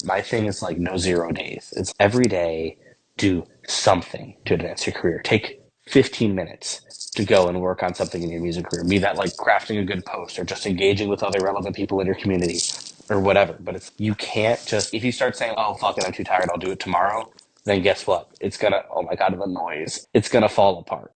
Speaker 2: my thing is like no 0 days. It's every day do something to advance your career. Take 15 minutes to go and work on something in your music career. Be that like crafting a good post or just engaging with other relevant people in your community or whatever. But it's you can't just if you start saying, "Oh fuck it, I'm too tired, I'll do it tomorrow." Then guess what? It's gonna oh my god, the noise. It's gonna fall apart,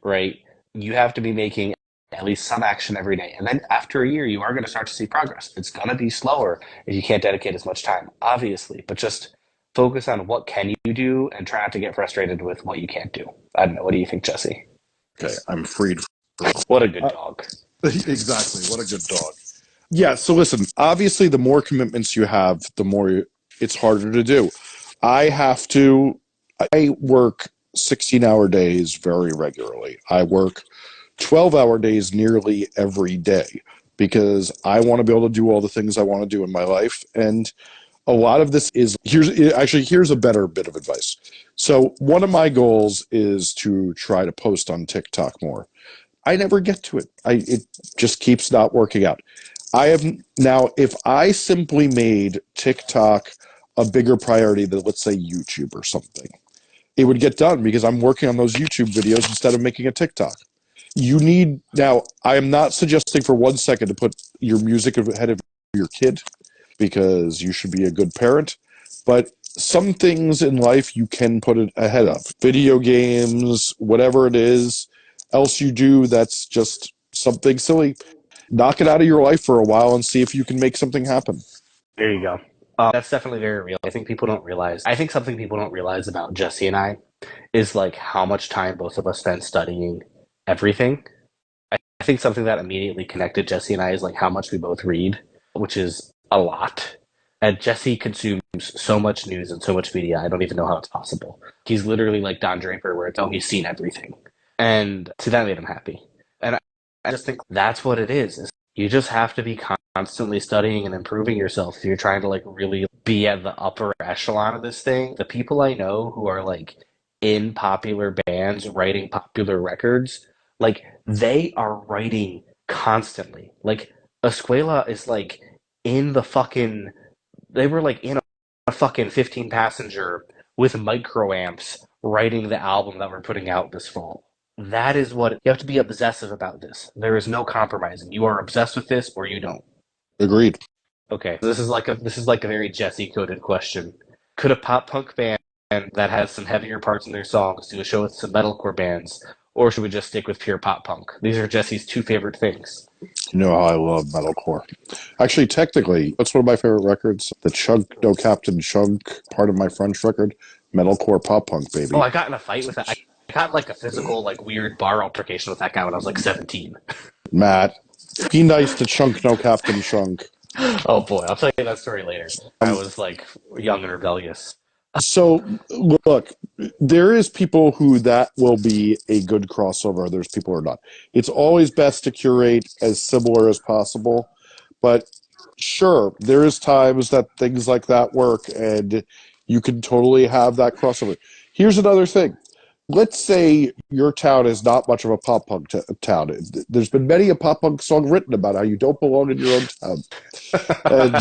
Speaker 2: right? You have to be making at least some action every day. And then after a year, you are going to start to see progress. It's going to be slower if you can't dedicate as much time, obviously, but just focus on what can you do and try not to get frustrated with what you can't do. I don't know. What do you think, Jesse?
Speaker 1: Okay, I'm freed.
Speaker 2: What a good dog.
Speaker 1: Exactly. What a good dog. Yeah, so listen, obviously, the more commitments you have, the more it's harder to do. I work 16-hour days very regularly. I work 12-hour days nearly every day because I want to be able to do all the things I want to do in my life. And a lot of this is here's a better bit of advice. So one of my goals is to try to post on TikTok more. I never get to it. It just keeps not working out. I have now, if I simply made TikTok a bigger priority than, let's say, YouTube or something, it would get done because I'm working on those YouTube videos instead of making a TikTok. I am not suggesting for 1 second to put your music ahead of your kid because you should be a good parent, but some things in life you can put it ahead of. Video games, whatever it is, else you do that's just something silly. Knock it out of your life for a while and see if you can make something happen.
Speaker 2: There you go. That's definitely very real. I think people don't realize. I think something people don't realize about Jesse and I is like how much time both of us spend studying everything. I think something that immediately connected Jesse and I is like how much we both read, which is a lot. And Jesse consumes so much news and so much media. I don't even know how it's possible. He's literally like Don Draper, where it's oh he's seen everything, and see that made him happy. And I just think that's what it is you just have to be constantly studying and improving yourself if you're trying to like really be at the upper echelon of this thing. The people I know who are like in popular bands writing popular records, like they are writing constantly. Like Escuela is like in the fucking they were like in a fucking 15 passenger with microamps writing the album that we're putting out this fall. That is what you have to be obsessive about this. There is no compromising. You are obsessed with this or you don't.
Speaker 1: Agreed.
Speaker 2: Okay, this is like a very Jesse coded question. Could a pop punk band that has some heavier parts in their songs do a show with some metalcore bands, or should we just stick with pure pop punk? These are Jesse's two favorite things.
Speaker 1: You know how I love metalcore. Actually, technically, that's one of my favorite records. The Chunk No Captain Chunk, part of my French record, metalcore pop punk, baby.
Speaker 2: Oh, I got in a fight with that. I got like a physical, like weird bar altercation with that guy when I was like 17.
Speaker 1: Matt, be nice to Chunk No Captain Chunk.
Speaker 2: Oh boy, I'll tell you that story later. I was like young and rebellious.
Speaker 1: So, look, there is people who that will be a good crossover. There's people who are not. It's always best to curate as similar as possible. But sure, there is times that things like that work, and you can totally have that crossover. Here's another thing. Let's say your town is not much of a pop punk town. There's been many a pop punk song written about how you don't belong in your own town. And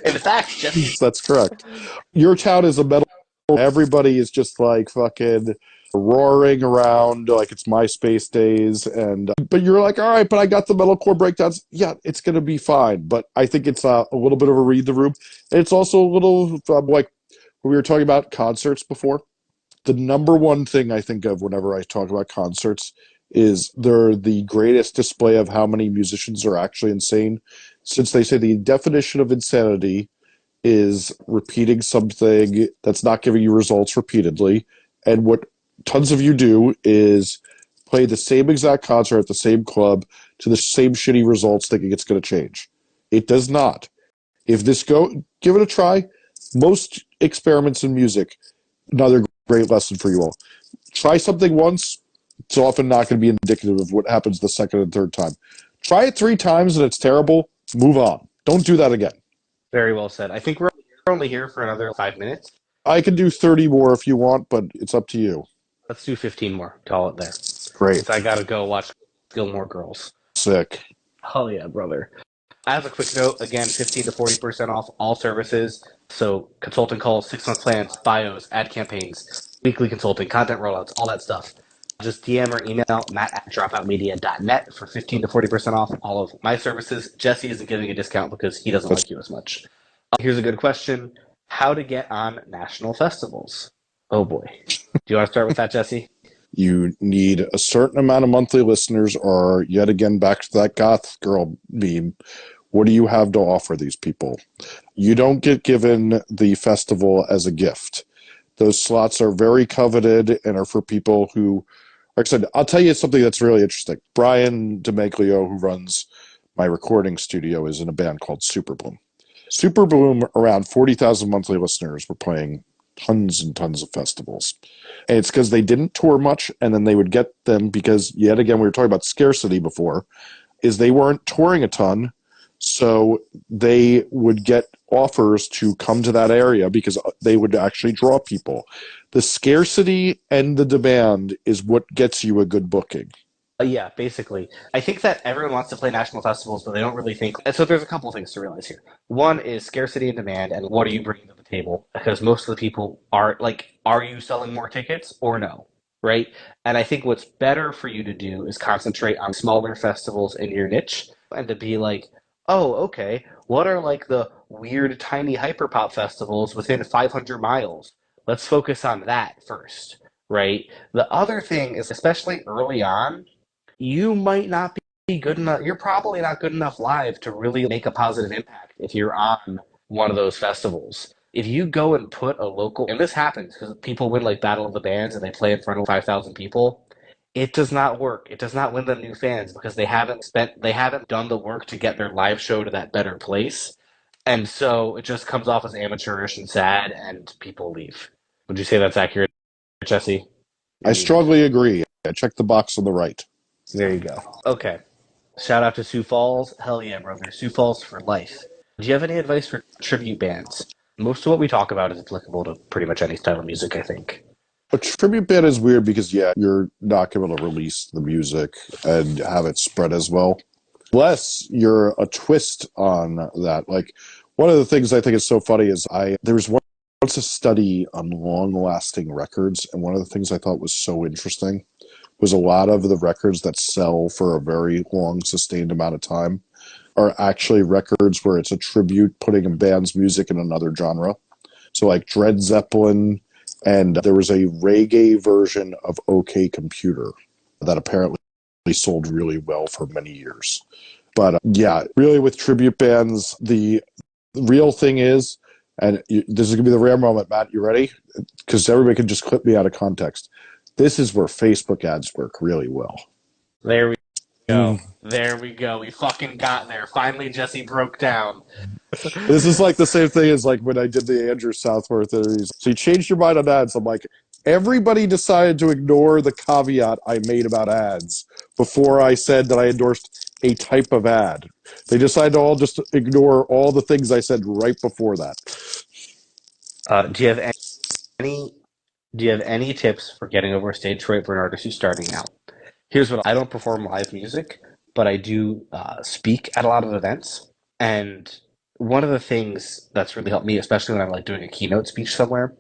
Speaker 2: in fact, Jesse,
Speaker 1: that's correct. Your town is a metal. Everybody is just like fucking roaring around like it's MySpace days. And but you're like, all right, but I got the metalcore breakdowns. Yeah, it's gonna be fine. But I think it's a little bit of a read the room. And it's also a little like we were talking about concerts before. The number one thing I think of whenever I talk about concerts is they're the greatest display of how many musicians are actually insane, since they say the definition of insanity is repeating something that's not giving you results repeatedly. And what tons of you do is play the same exact concert at the same club to the same shitty results thinking it's going to change. It does not. If this go, give it a try. Most experiments in music, another great lesson for you all. Try something once, it's often not going to be indicative of what happens the second and third time. Try it 3 times and it's terrible, move on. Don't do that again.
Speaker 2: Very well said. I think we're only here for another 5 minutes.
Speaker 1: I can do 30 more if you want, but it's up to you.
Speaker 2: Let's do 15 more. Call it there.
Speaker 1: Great.
Speaker 2: So I gotta go watch Gilmore Girls.
Speaker 1: Sick.
Speaker 2: Hell yeah, brother. As a quick note, again, 15 to 40% off all services. So consulting calls, 6-month plans, bios, ad campaigns, weekly consulting, content rollouts, all that stuff. Just DM or email matt@dropoutmedia.net for 15 to 40% off all of my services. Jesse isn't giving a discount because he doesn't like you as much. Here's a good question. How to get on national festivals? Oh boy. Do you want to start with that, Jesse?
Speaker 1: You need a certain amount of monthly listeners, or yet again, back to that goth girl meme. What do you have to offer these people? You don't get given the festival as a gift. Those slots are very coveted and are for people who, like I said, I'll tell you something that's really interesting. Brian DeMaglio, who runs my recording studio, is in a band called Superbloom. Superbloom, around 40,000 monthly listeners, were playing tons and tons of festivals. And it's because they didn't tour much, and then they would get them because, yet again, we were talking about scarcity before, is they weren't touring a ton, so they would get offers to come to that area because they would actually draw people. The scarcity and the demand is what gets you a good booking.
Speaker 2: Yeah, basically. I think that everyone wants to play national festivals, but they don't really think. And so there's a couple of things to realize here. One is scarcity and demand, and what are you bringing to the table? Because most of the people are like, are you selling more tickets or no? Right? And I think what's better for you to do is concentrate on smaller festivals in your niche and to be like, oh, okay, what are like the weird tiny hyperpop festivals within 500 miles? Let's focus on that first, right? The other thing is, especially early on, you might not be good enough. You're probably not good enough live to really make a positive impact if you're on one of those festivals. If you go and put a local, and this happens because people win like Battle of the Bands and they play in front of 5,000 people, it does not work. It does not win them new fans because they haven't done the work to get their live show to that better place. And so it just comes off as amateurish and sad, and people leave. Would you say that's accurate, Jesse?
Speaker 1: I strongly agree. I checked the box on the right.
Speaker 2: There you go. Okay. Shout out to Sioux Falls. Hell yeah, brother. Sioux Falls for life. Do you have any advice for tribute bands? Most of what we talk about is applicable to pretty much any style of music, I think.
Speaker 1: A tribute band is weird because, yeah, you're not able to release the music and have it spread as well. Unless you're a twist on that. Like, one of the things I think is so funny is there was once a study on long-lasting records, and one of the things I thought was so interesting was a lot of the records that sell for a very long, sustained amount of time are actually records where it's a tribute putting a band's music in another genre. So like Dred Zeppelin, and there was a reggae version of OK Computer that apparently sold really well for many years. But yeah, really with tribute bands, the real thing is, and this is going to be the rare moment, Matt, you ready? Because everybody can just clip me out of context. This is where Facebook ads work really well.
Speaker 2: There we go. There we go. We fucking got there. Finally, Jesse broke down.
Speaker 1: This is like the same thing as like when I did the Andrew Southworth interviews. So you changed your mind on ads. I'm like, everybody decided to ignore the caveat I made about ads before I said that I endorsed a type of ad. They decided to all just ignore all the things I said right before that.
Speaker 2: Do you have any Do you have any tips for getting over stage fright for an artist who's starting out? Here's what I don't perform live music, but I do speak at a lot of events. And one of the things that's really helped me, especially when I'm like doing a keynote speech somewhere,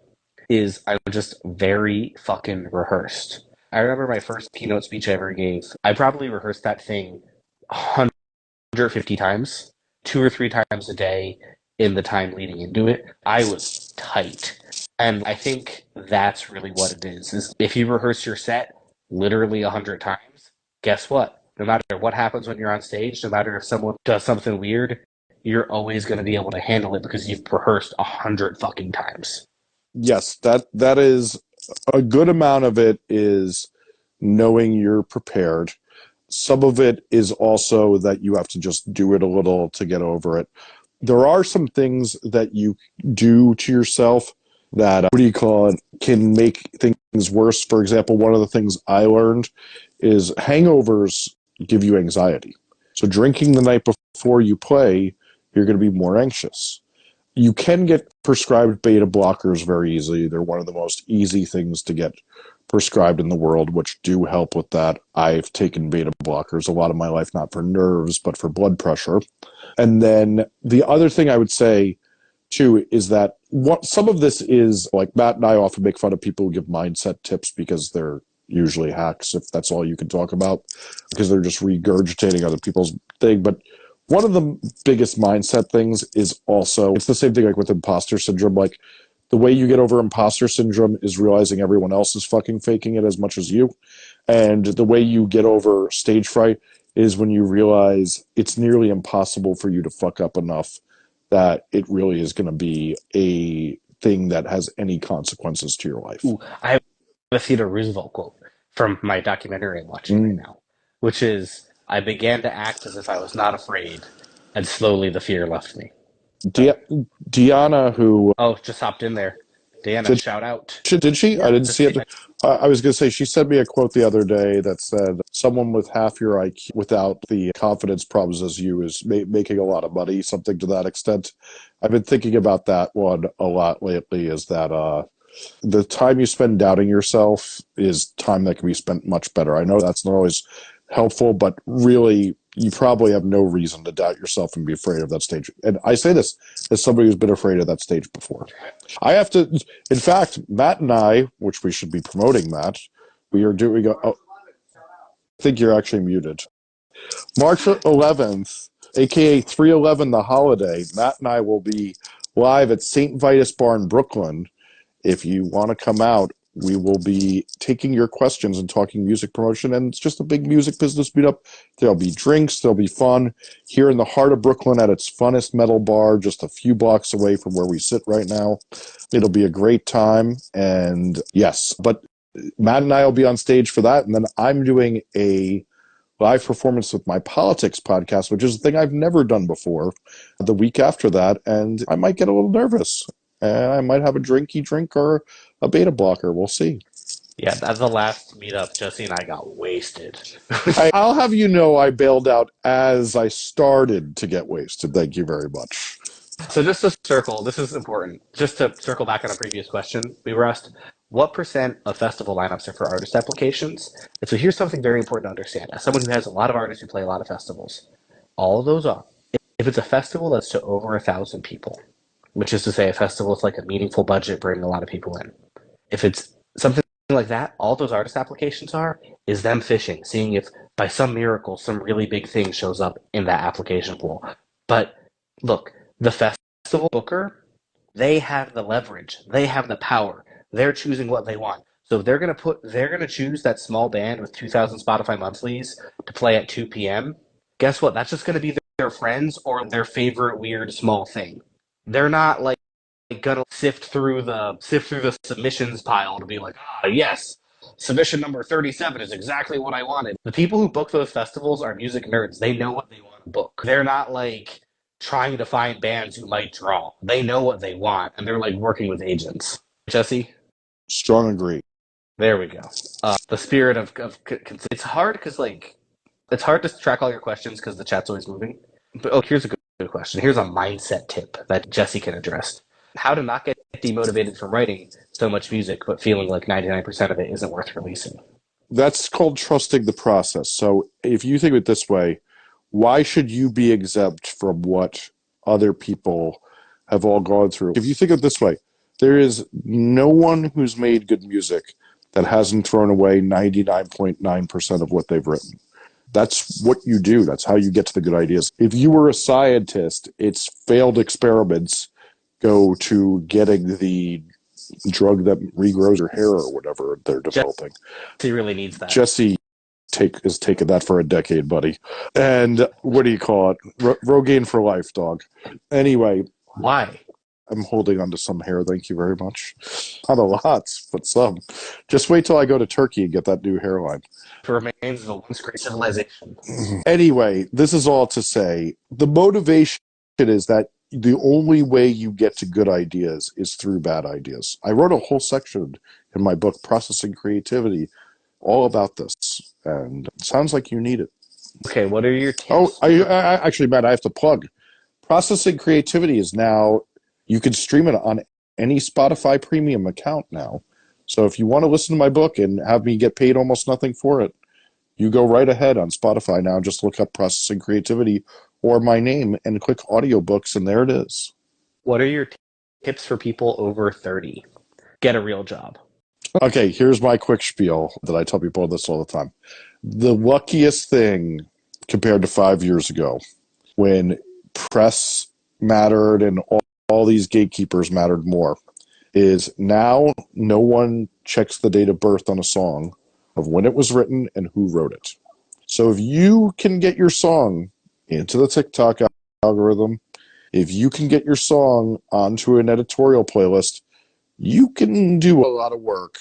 Speaker 2: is I'm just very fucking rehearsed. I remember my first keynote speech I ever gave. I probably rehearsed that thing 150 times, 2 or 3 times a day in the time leading into it. I was tight. And I think that's really what it is if you rehearse your set literally 100 times, guess what? No matter what happens when you're on stage, no matter if someone does something weird, you're always going to be able to handle it because you've rehearsed 100 fucking times.
Speaker 1: Yes, that is a good amount of it is knowing you're prepared. Some of it is also that you have to just do it a little to get over it. There are some things that you do to yourself that, what do you call it, can make things worse. For example, one of the things I learned is hangovers give you anxiety. So drinking the night before you play, you're going to be more anxious. You can get prescribed beta blockers very easily. They're one of the most easy things to get prescribed in the world, which do help with that. I've taken beta blockers a lot of my life, not for nerves, but for blood pressure. And then the other thing I would say, too, is that some of this is, like, Matt and I often make fun of people who give mindset tips because they're usually hacks, if that's all you can talk about, because they're just regurgitating other people's thing. But one of the biggest mindset things is also, it's the same thing like with imposter syndrome. Like, the way you get over imposter syndrome is realizing everyone else is fucking faking it as much as you. And the way you get over stage fright is when you realize it's nearly impossible for you to fuck up enough that it really is going to be a thing that has any consequences to your life.
Speaker 2: Ooh, I have a Theodore Roosevelt quote from my documentary I'm watching right now, which is, I began to act as if I was not afraid, and slowly the fear left me.
Speaker 1: Deanna, who
Speaker 2: Oh, just hopped in there. Deanna, shout out.
Speaker 1: did she?
Speaker 2: Yeah,
Speaker 1: I didn't
Speaker 2: just
Speaker 1: see it. I was going to say, she sent me a quote the other day that said, someone with half your IQ without the confidence problems as you is making a lot of money, something to that extent. I've been thinking about that one a lot lately, is that the time you spend doubting yourself is time that can be spent much better. I know that's not always helpful, but really, you probably have no reason to doubt yourself and be afraid of that stage. And I say this as somebody who's been afraid of that stage before. I have to, in fact, Matt and I, which we should be promoting, Matt, we are doing I think you're actually muted. March 11th, aka 311 the holiday, Matt and I will be live at St. Vitus Bar in Brooklyn. If you want to come out, we will be taking your questions and talking music promotion, and it's just a big music business meetup. There'll be drinks, there'll be fun here in the heart of Brooklyn at its funnest metal bar, just a few blocks away from where we sit right now. It'll be a great time, and yes, but Matt and I will be on stage for that, and then I'm doing a live performance with my politics podcast, which is a thing I've never done before, the week after that, and I might get a little nervous. And I might have a drinky drink or a beta blocker. We'll see.
Speaker 2: Yeah, at the last meetup, Jesse and I got wasted.
Speaker 1: I'll have you know I bailed out as I started to get wasted. Thank you very much.
Speaker 2: So just to circle, this is important. Just to circle back on a previous question, we were asked, what percent of festival lineups are for artist applications? And so here's something very important to understand. As someone who has a lot of artists who play a lot of festivals, all of those are. If it's a festival that's to over 1,000 people, which is to say a festival with like a meaningful budget, bringing a lot of people in. If it's something like that, all those artist applications are is them fishing, seeing if by some miracle some really big thing shows up in that application pool. But look, the festival booker, they have the leverage, they have the power. They're choosing what they want. So if they're gonna choose that small band with 2,000 Spotify monthlies to play at 2 p.m. Guess what? That's just gonna be their friends or their favorite weird small thing. They're not like gonna sift through the submissions pile to be like, ah, yes, submission number 37 is exactly what I wanted. The people who book those festivals are music nerds. They know what they want to book. They're not like trying to find bands who might draw. They know what they want, and they're like working with agents. Jesse?
Speaker 1: Strong agree.
Speaker 2: There we go. The spirit of it's hard because like it's hard to track all your questions because the chat's always moving. But here's a good question. Here's a mindset tip that Jesse can address. How to not get demotivated from writing so much music, but feeling like 99% of it isn't worth releasing.
Speaker 1: That's called trusting the process. So if you think of it this way, why should you be exempt from what other people have all gone through? If you think of it this way, There is no one who's made good music that hasn't thrown away 99.9% of what they've written. That's what you do. That's how you get to the good ideas. If you were a scientist, its failed experiments go to getting the drug that regrows your hair or whatever they're developing.
Speaker 2: Jesse really needs that.
Speaker 1: Jesse is taking that for a decade, buddy. And what do you call it? Rogaine for life, dog. Anyway,
Speaker 2: Why?
Speaker 1: I'm holding onto some hair. Thank you very much. Not a lot, but some. Just wait till I go to Turkey and get that new hairline.
Speaker 2: It remains the once great civilization.
Speaker 1: Anyway, this is all to say the motivation is that the only way you get to good ideas is through bad ideas. I wrote a whole section in my book, Processing Creativity, all about this, and it sounds like you need it.
Speaker 2: Okay, what are your tips?
Speaker 1: Oh, I actually, Matt, I have to plug. Processing Creativity is now, you can stream it on any Spotify premium account now. So if you want to listen to my book and have me get paid almost nothing for it, you go right ahead on Spotify now. Just look up Processing Creativity or my name and click audiobooks, and there it is.
Speaker 2: What are your tips for people over 30? Get a real job.
Speaker 1: Okay, here's my quick spiel that I tell people this all the time. The luckiest thing compared to 5 years ago, when press mattered and all these gatekeepers mattered more, is now no one checks the date of birth on a song of when it was written and who wrote it. So if you can get your song into the TikTok algorithm, if you can get your song onto an editorial playlist, you can do a lot of work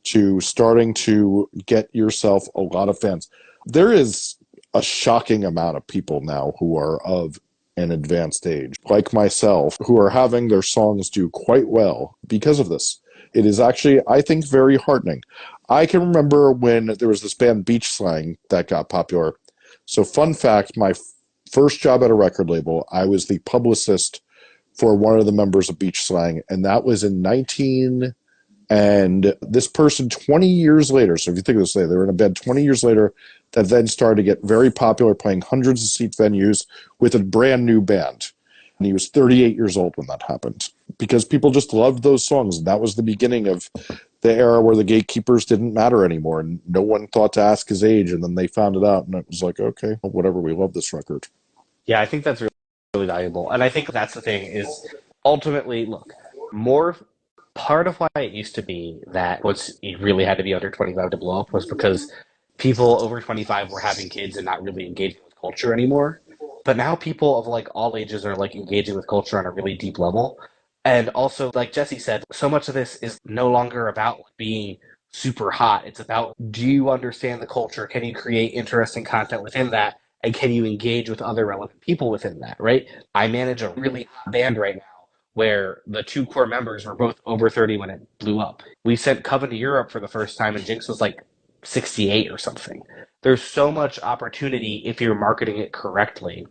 Speaker 1: to starting to get yourself a lot of fans. There is a shocking amount of people now who are of an advanced age, like myself, who are having their songs do quite well because of this. It is actually, I think, very heartening. I can remember when there was this band Beach Slang that got popular. So fun fact, my first job at a record label, I was the publicist for one of the members of Beach Slang, and that was in 19... And this person 20 years later, so if you think of this, they were in a band 20 years later that then started to get very popular, playing hundreds of seat venues with a brand new band. And he was 38 years old when that happened because people just loved those songs. And that was the beginning of the era where the gatekeepers didn't matter anymore. And no one thought to ask his age. And then they found it out. And it was like, okay, well, whatever, we love this record.
Speaker 2: Yeah, I think that's really, really valuable. And I think that's the thing is ultimately, look, more part of why it used to be that you really had to be under 25 to blow up was because people over 25 were having kids and not really engaging with culture anymore. But now people of like all ages are like engaging with culture on a really deep level. And also, like Jesse said, so much of this is no longer about being super hot. It's about, do you understand the culture? Can you create interesting content within that? And can you engage with other relevant people within that, right? I manage a really hot band right now where the two core members were both over 30 when it blew up. We sent Coven to Europe for the first time, and Jinx was like 68 or something. There's so much opportunity if you're marketing it correctly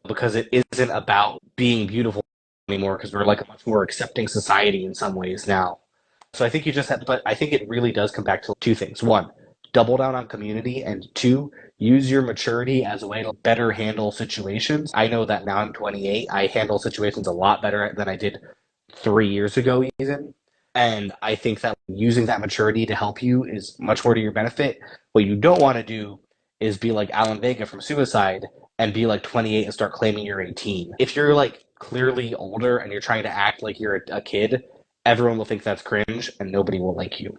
Speaker 2: because it isn't about being beautiful anymore because we're like a much more accepting society in some ways now. So I think you just have, but I think it really does come back to two things. One, double down on community, and two, use your maturity as a way to better handle situations. I know that now I'm 28. I handle situations a lot better than I did 3 years ago, even. And I think that using that maturity to help you is much more to your benefit. What you don't want to do is be like Alan Vega from Suicide and be like 28 and start claiming you're 18. If you're like clearly older and you're trying to act like you're a kid, everyone will think that's cringe and nobody will like you.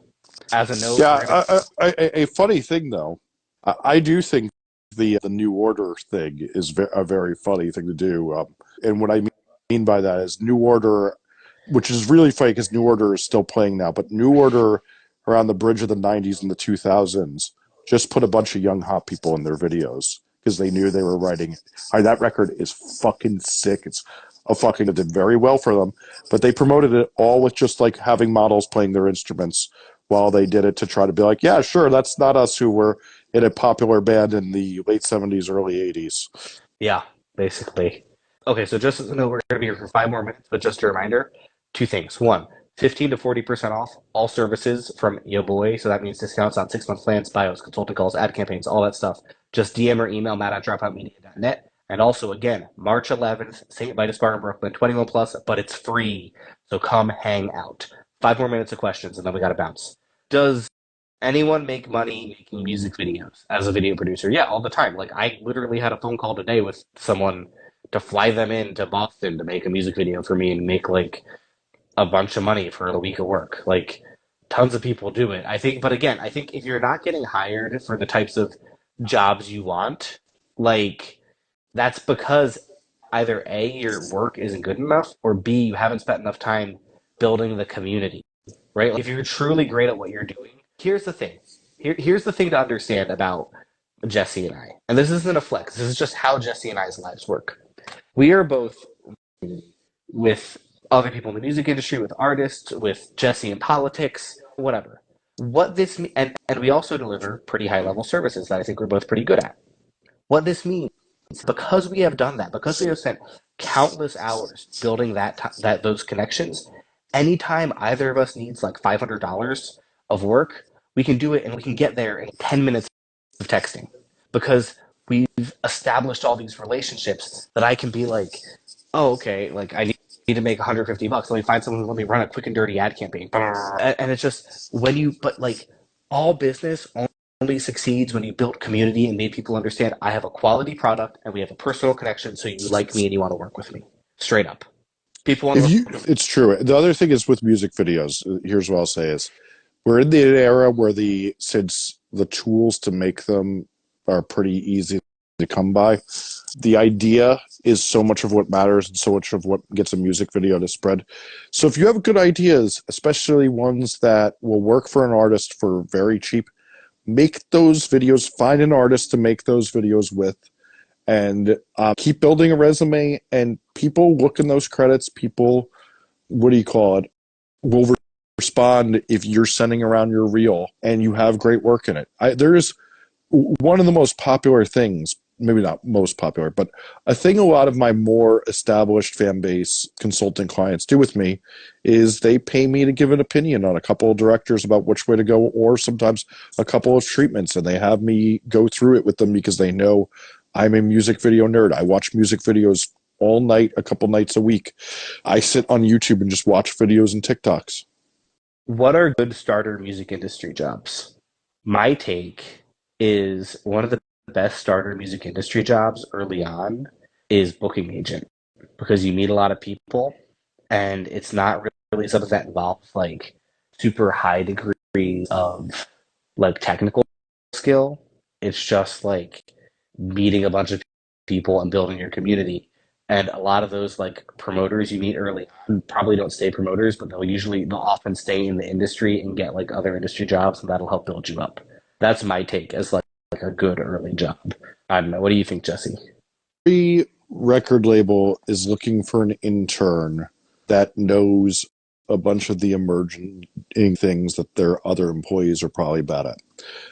Speaker 2: As a note,
Speaker 1: yeah, a funny thing though, I do think the New Order thing is a very funny thing to do, and what I mean by that is New Order, which is really funny because New Order is still playing now, but New Order around the bridge of the 90s and the 2000s just put a bunch of young hot people in their videos because they knew they were writing. That record is fucking sick. It's it did very well for them, but they promoted it all with just like having models playing their instruments while they did it to try to be like, yeah, sure, that's not us who were in a popular band in the late 70s, early 80s.
Speaker 2: Yeah, basically. Okay, so just as a note, we're going to be here for 5 more minutes, but just a reminder, two things. One, 15 to 40% off all services from Yo Boy. So that means discounts on 6-month plans, bios, consulting calls, ad campaigns, all that stuff. Just DM or email Matt at dropoutmedia.net. And also, again, March 11th, St. Vitus Bar in Brooklyn, 21 plus, but it's free. So come hang out. 5 more minutes of questions, and then we got to bounce. Does anyone make money making music videos as a video producer? Yeah, all the time. Like, I literally had a phone call today with someone to fly them in to Boston to make a music video for me and make like a bunch of money for a week of work. Like, tons of people do it. I think, but again, I think if you're not getting hired for the types of jobs you want, like, that's because either A, your work isn't good enough, or B, you haven't spent enough time building the community, right? Like, if you're truly great at what you're doing, here's the thing. Here's the thing to understand about Jesse and I. And this isn't a flex. This is just how Jesse and I's lives work. We are both with other people in the music industry, with artists, with Jesse in politics, whatever. What this and we also deliver pretty high level services that I think we're both pretty good at. What this means, because we have done that, because we have spent countless hours building that those connections, anytime either of us needs like $500 of work, we can do it and we can get there in 10 minutes of texting because we've established all these relationships that I can be like, oh, okay, like I need to make 150 bucks. Let me find someone who let me run a quick and dirty ad campaign. And it's just but like all business only succeeds when you build community and made people understand I have a quality product and we have a personal connection, so you like me and you want to work with me. Straight up. People want to work.
Speaker 1: It's true. The other thing is with music videos, here's what I'll say is we're in the era where since the tools to make them are pretty easy to come by, the idea is so much of what matters and so much of what gets a music video to spread. So if you have good ideas, especially ones that will work for an artist for very cheap, make those videos, find an artist to make those videos with, and keep building a resume. And people look in those credits. People, what do you call it, will respond if you're sending around your reel and you have great work in it. There's one of the most popular things, maybe not most popular, but a thing a lot of my more established fan base consulting clients do with me is they pay me to give an opinion on a couple of directors about which way to go, or sometimes a couple of treatments, and they have me go through it with them because they know I'm a music video nerd. I watch music videos all night, a couple nights a week. I sit on YouTube and just watch videos and TikToks.
Speaker 2: What are good starter music industry jobs? My take is one of the best starter music industry jobs early on is booking agent, because you meet a lot of people and it's not really something that involves like super high degrees of like technical skill. It's just like meeting a bunch of people and building your community. And a lot of those like promoters you meet early on probably don't stay promoters, but they'll often stay in the industry and get like other industry jobs, and that'll help build you up. That's my take as like a good early job. I don't know. What do you think, Jesse?
Speaker 1: Every record label is looking for an intern that knows a bunch of the emerging things that their other employees are probably bad at.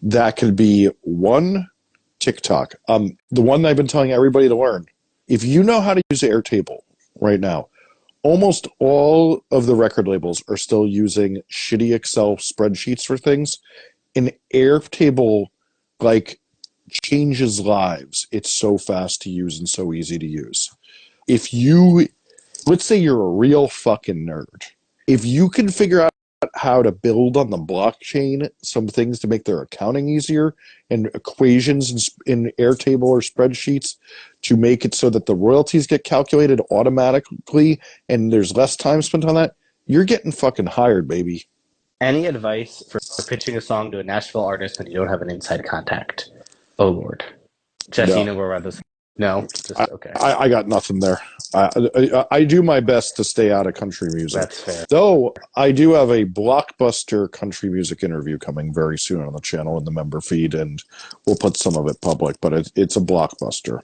Speaker 1: That could be one, TikTok. The one I've been telling everybody to learn. If you know how to use Airtable right now, almost all of the record labels are still using shitty Excel spreadsheets for things. And Airtable, like, changes lives. It's so fast to use and so easy to use. Let's say you're a real fucking nerd. If you can figure out how to build on the blockchain some things to make their accounting easier and equations in Airtable or spreadsheets to make it so that the royalties get calculated automatically and there's less time spent on that, you're getting fucking hired, baby.
Speaker 2: Any advice for pitching a song to a Nashville artist when you don't have an inside contact? Oh Lord, Jesse, you know where this? No, just okay.
Speaker 1: I got nothing there. I do my best to stay out of country music.
Speaker 2: That's fair.
Speaker 1: Though I do have a blockbuster country music interview coming very soon on the channel in the member feed, and we'll put some of it public, but it's a blockbuster.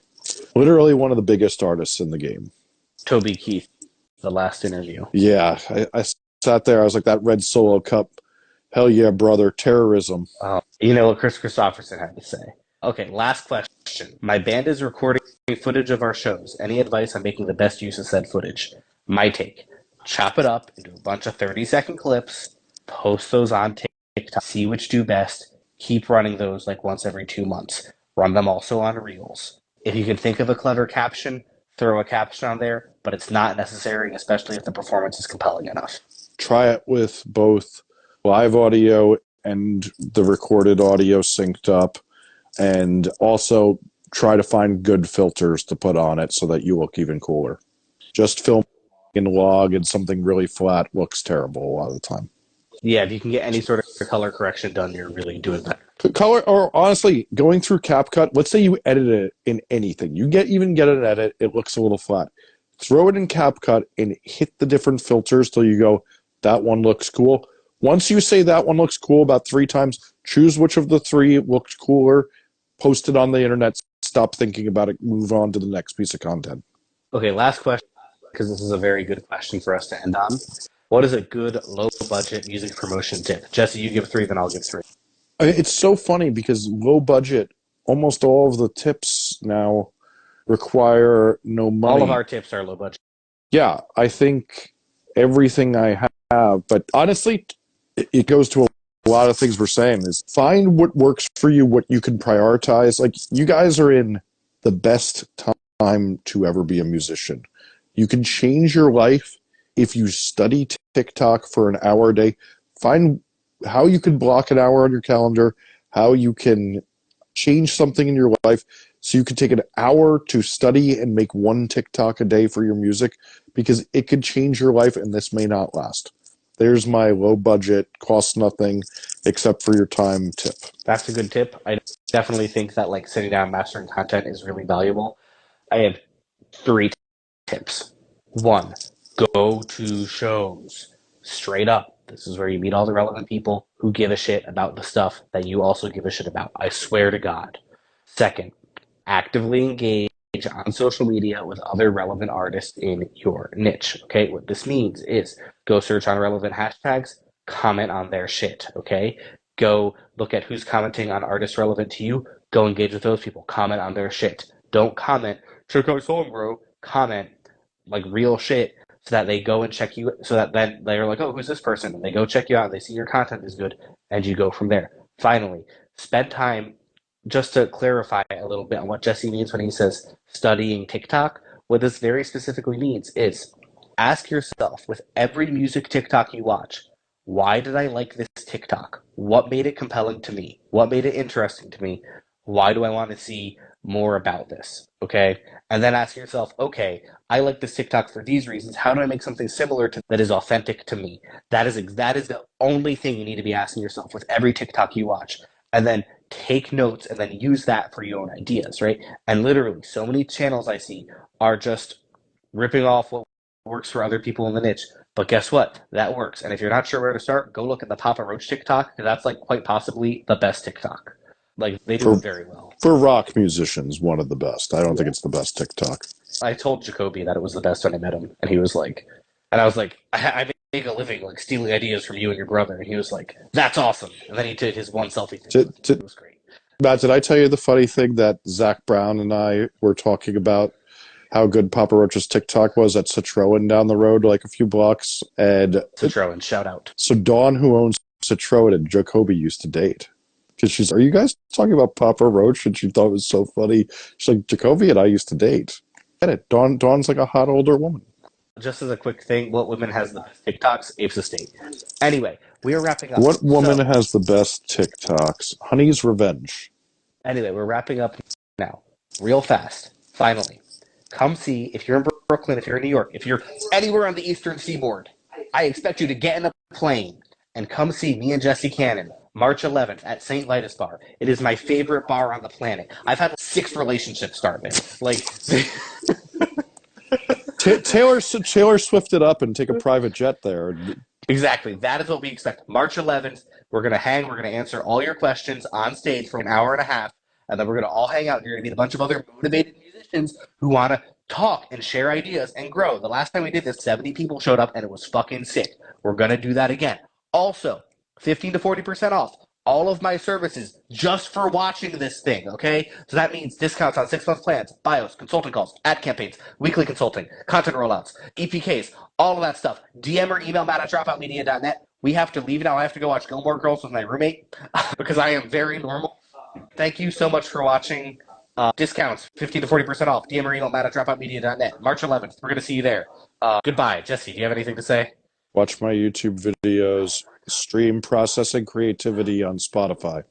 Speaker 1: Literally one of the biggest artists in the game.
Speaker 2: Toby Keith, the last interview.
Speaker 1: Yeah, I sat there. I was like, that red Solo Cup. Hell yeah, brother. Terrorism.
Speaker 2: You know what Chris Christopherson had to say. Okay, last question. My band is recording footage of our shows. Any advice on making the best use of said footage? My take. Chop it up into a bunch of 30-second clips, post those on TikTok, see which do best, keep running those like once every 2 months. Run them also on Reels. If you can think of a clever caption, throw a caption on there, but it's not necessary, especially if the performance is compelling enough.
Speaker 1: Try it with both live audio and the recorded audio synced up, and also try to find good filters to put on it so that you look even cooler. Just film in log and something really flat looks terrible a lot of the time.
Speaker 2: Yeah, if you can get any sort of color correction done, you're really doing better.
Speaker 1: Color, or honestly, going through CapCut, let's say you edit it in anything. You even get an edit, it looks a little flat. Throw it in CapCut and hit the different filters till you go, that one looks cool. Once you say that one looks cool about 3 times, choose which of the 3 looked cooler, post it on the internet, stop thinking about it, move on to the next piece of content.
Speaker 2: Okay, last question, because this is a very good question for us to end on. What is a good low budget music promotion tip? Jesse, you give 3, then I'll give 3.
Speaker 1: It's so funny because low budget, almost all of the tips now require no money.
Speaker 2: All of our tips are low budget.
Speaker 1: Yeah, I think everything I have, but honestly, it goes to a lot of things we're saying is find what works for you, what you can prioritize. Like, you guys are in the best time to ever be a musician. You can change your life if you study TikTok for an hour a day. Find how you can block an hour on your calendar, how you can change something in your life so you can take an hour to study and make 1 TikTok a day for your music, because it could change your life and this may not last. There's my low budget, costs nothing except for your time tip.
Speaker 2: That's a good tip. I definitely think that like sitting down and mastering content is really valuable. I have 3 tips. 1, go to shows. Straight up. This is where you meet all the relevant people who give a shit about the stuff that you also give a shit about. I swear to God. 2nd, actively engage on social media with other relevant artists in your niche. Okay, what this means is go search on relevant hashtags, comment on their shit. Okay, go look at who's commenting on artists relevant to you, go engage with those people, comment on their shit. Don't comment, check out song, bro. Comment like real shit so that they go and check you, so that then they're like, oh, who's this person? And they go check you out, they see your content is good, and you go from there. Finally, spend time, just to clarify a little bit on what Jesse means when he says studying TikTok. What this very specifically means is ask yourself with every music TikTok you watch, why did I like this TikTok? What made it compelling to me? What made it interesting to me? Why do I want to see more about this? Okay. And then ask yourself, okay, I like this TikTok for these reasons. How do I make something similar to that is authentic to me? That is the only thing you need to be asking yourself with every TikTok you watch. And then take notes and then use that for your own ideas, right? And literally, so many channels I see are just ripping off what works for other people in the niche. But guess what? That works. And if you're not sure where to start, go look at the Papa Roach TikTok, because that's like quite possibly the best TikTok. Like, they do it very well.
Speaker 1: For rock musicians, one of the best. I don't think it's the best TikTok.
Speaker 2: I told Jacoby that it was the best when I met him, and he was like, and I was like, I make a living like stealing ideas from you and your brother, and he was like, that's awesome. And then he did his one selfie thing. It was great.
Speaker 1: Matt, did I tell you the funny thing that Zach Brown and I were talking about how good Papa Roach's TikTok was at Citroen down the road, like a few blocks? And
Speaker 2: Citroen, shout out.
Speaker 1: So Dawn, who owns Citroen, and Jacoby used to date. Because she's, are you guys talking about Papa Roach? And she thought it was so funny. She's like, Jacoby and I used to date. Get it? Dawn's like a hot older woman.
Speaker 2: Just as a quick thing, what woman has the best TikToks? Apes Estate. Anyway, we are wrapping up.
Speaker 1: What woman has the best TikToks? Honey's Revenge.
Speaker 2: Anyway, we're wrapping up now. Real fast. Finally. Come see, if you're in Brooklyn, if you're in New York, if you're anywhere on the Eastern Seaboard, I expect you to get in a plane and come see me and Jesse Cannon, March 11th at St. Vitus Bar. It is my favorite bar on the planet. I've had 6 relationships start there. Like...
Speaker 1: Taylor Swift it up and take a private jet there.
Speaker 2: Exactly. That is what we expect. March 11th, we're going to hang. We're going to answer all your questions on stage for an hour and a half, and then we're going to all hang out. You're going to meet a bunch of other motivated musicians who want to talk and share ideas and grow. The last time we did this, 70 people showed up, and it was fucking sick. We're going to do that again. Also, 15 to 40% off all of my services just for watching this thing, okay? So that means discounts on 6-month plans, bios, consulting calls, ad campaigns, weekly consulting, content rollouts, EPKs, all of that stuff. DM or email matt@dropoutmedia.net. We have to leave now. I have to go watch Gilmore Girls with my roommate because I am very normal. Thank you so much for watching. Discounts, 15 to 40% off. DM or email, matt@dropoutmedia.net. March 11th. We're going to see you there. Goodbye. Jesse, do you have anything to say?
Speaker 1: Watch my YouTube videos, stream Processing Creativity on Spotify.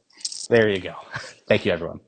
Speaker 2: There you go. Thank you, everyone.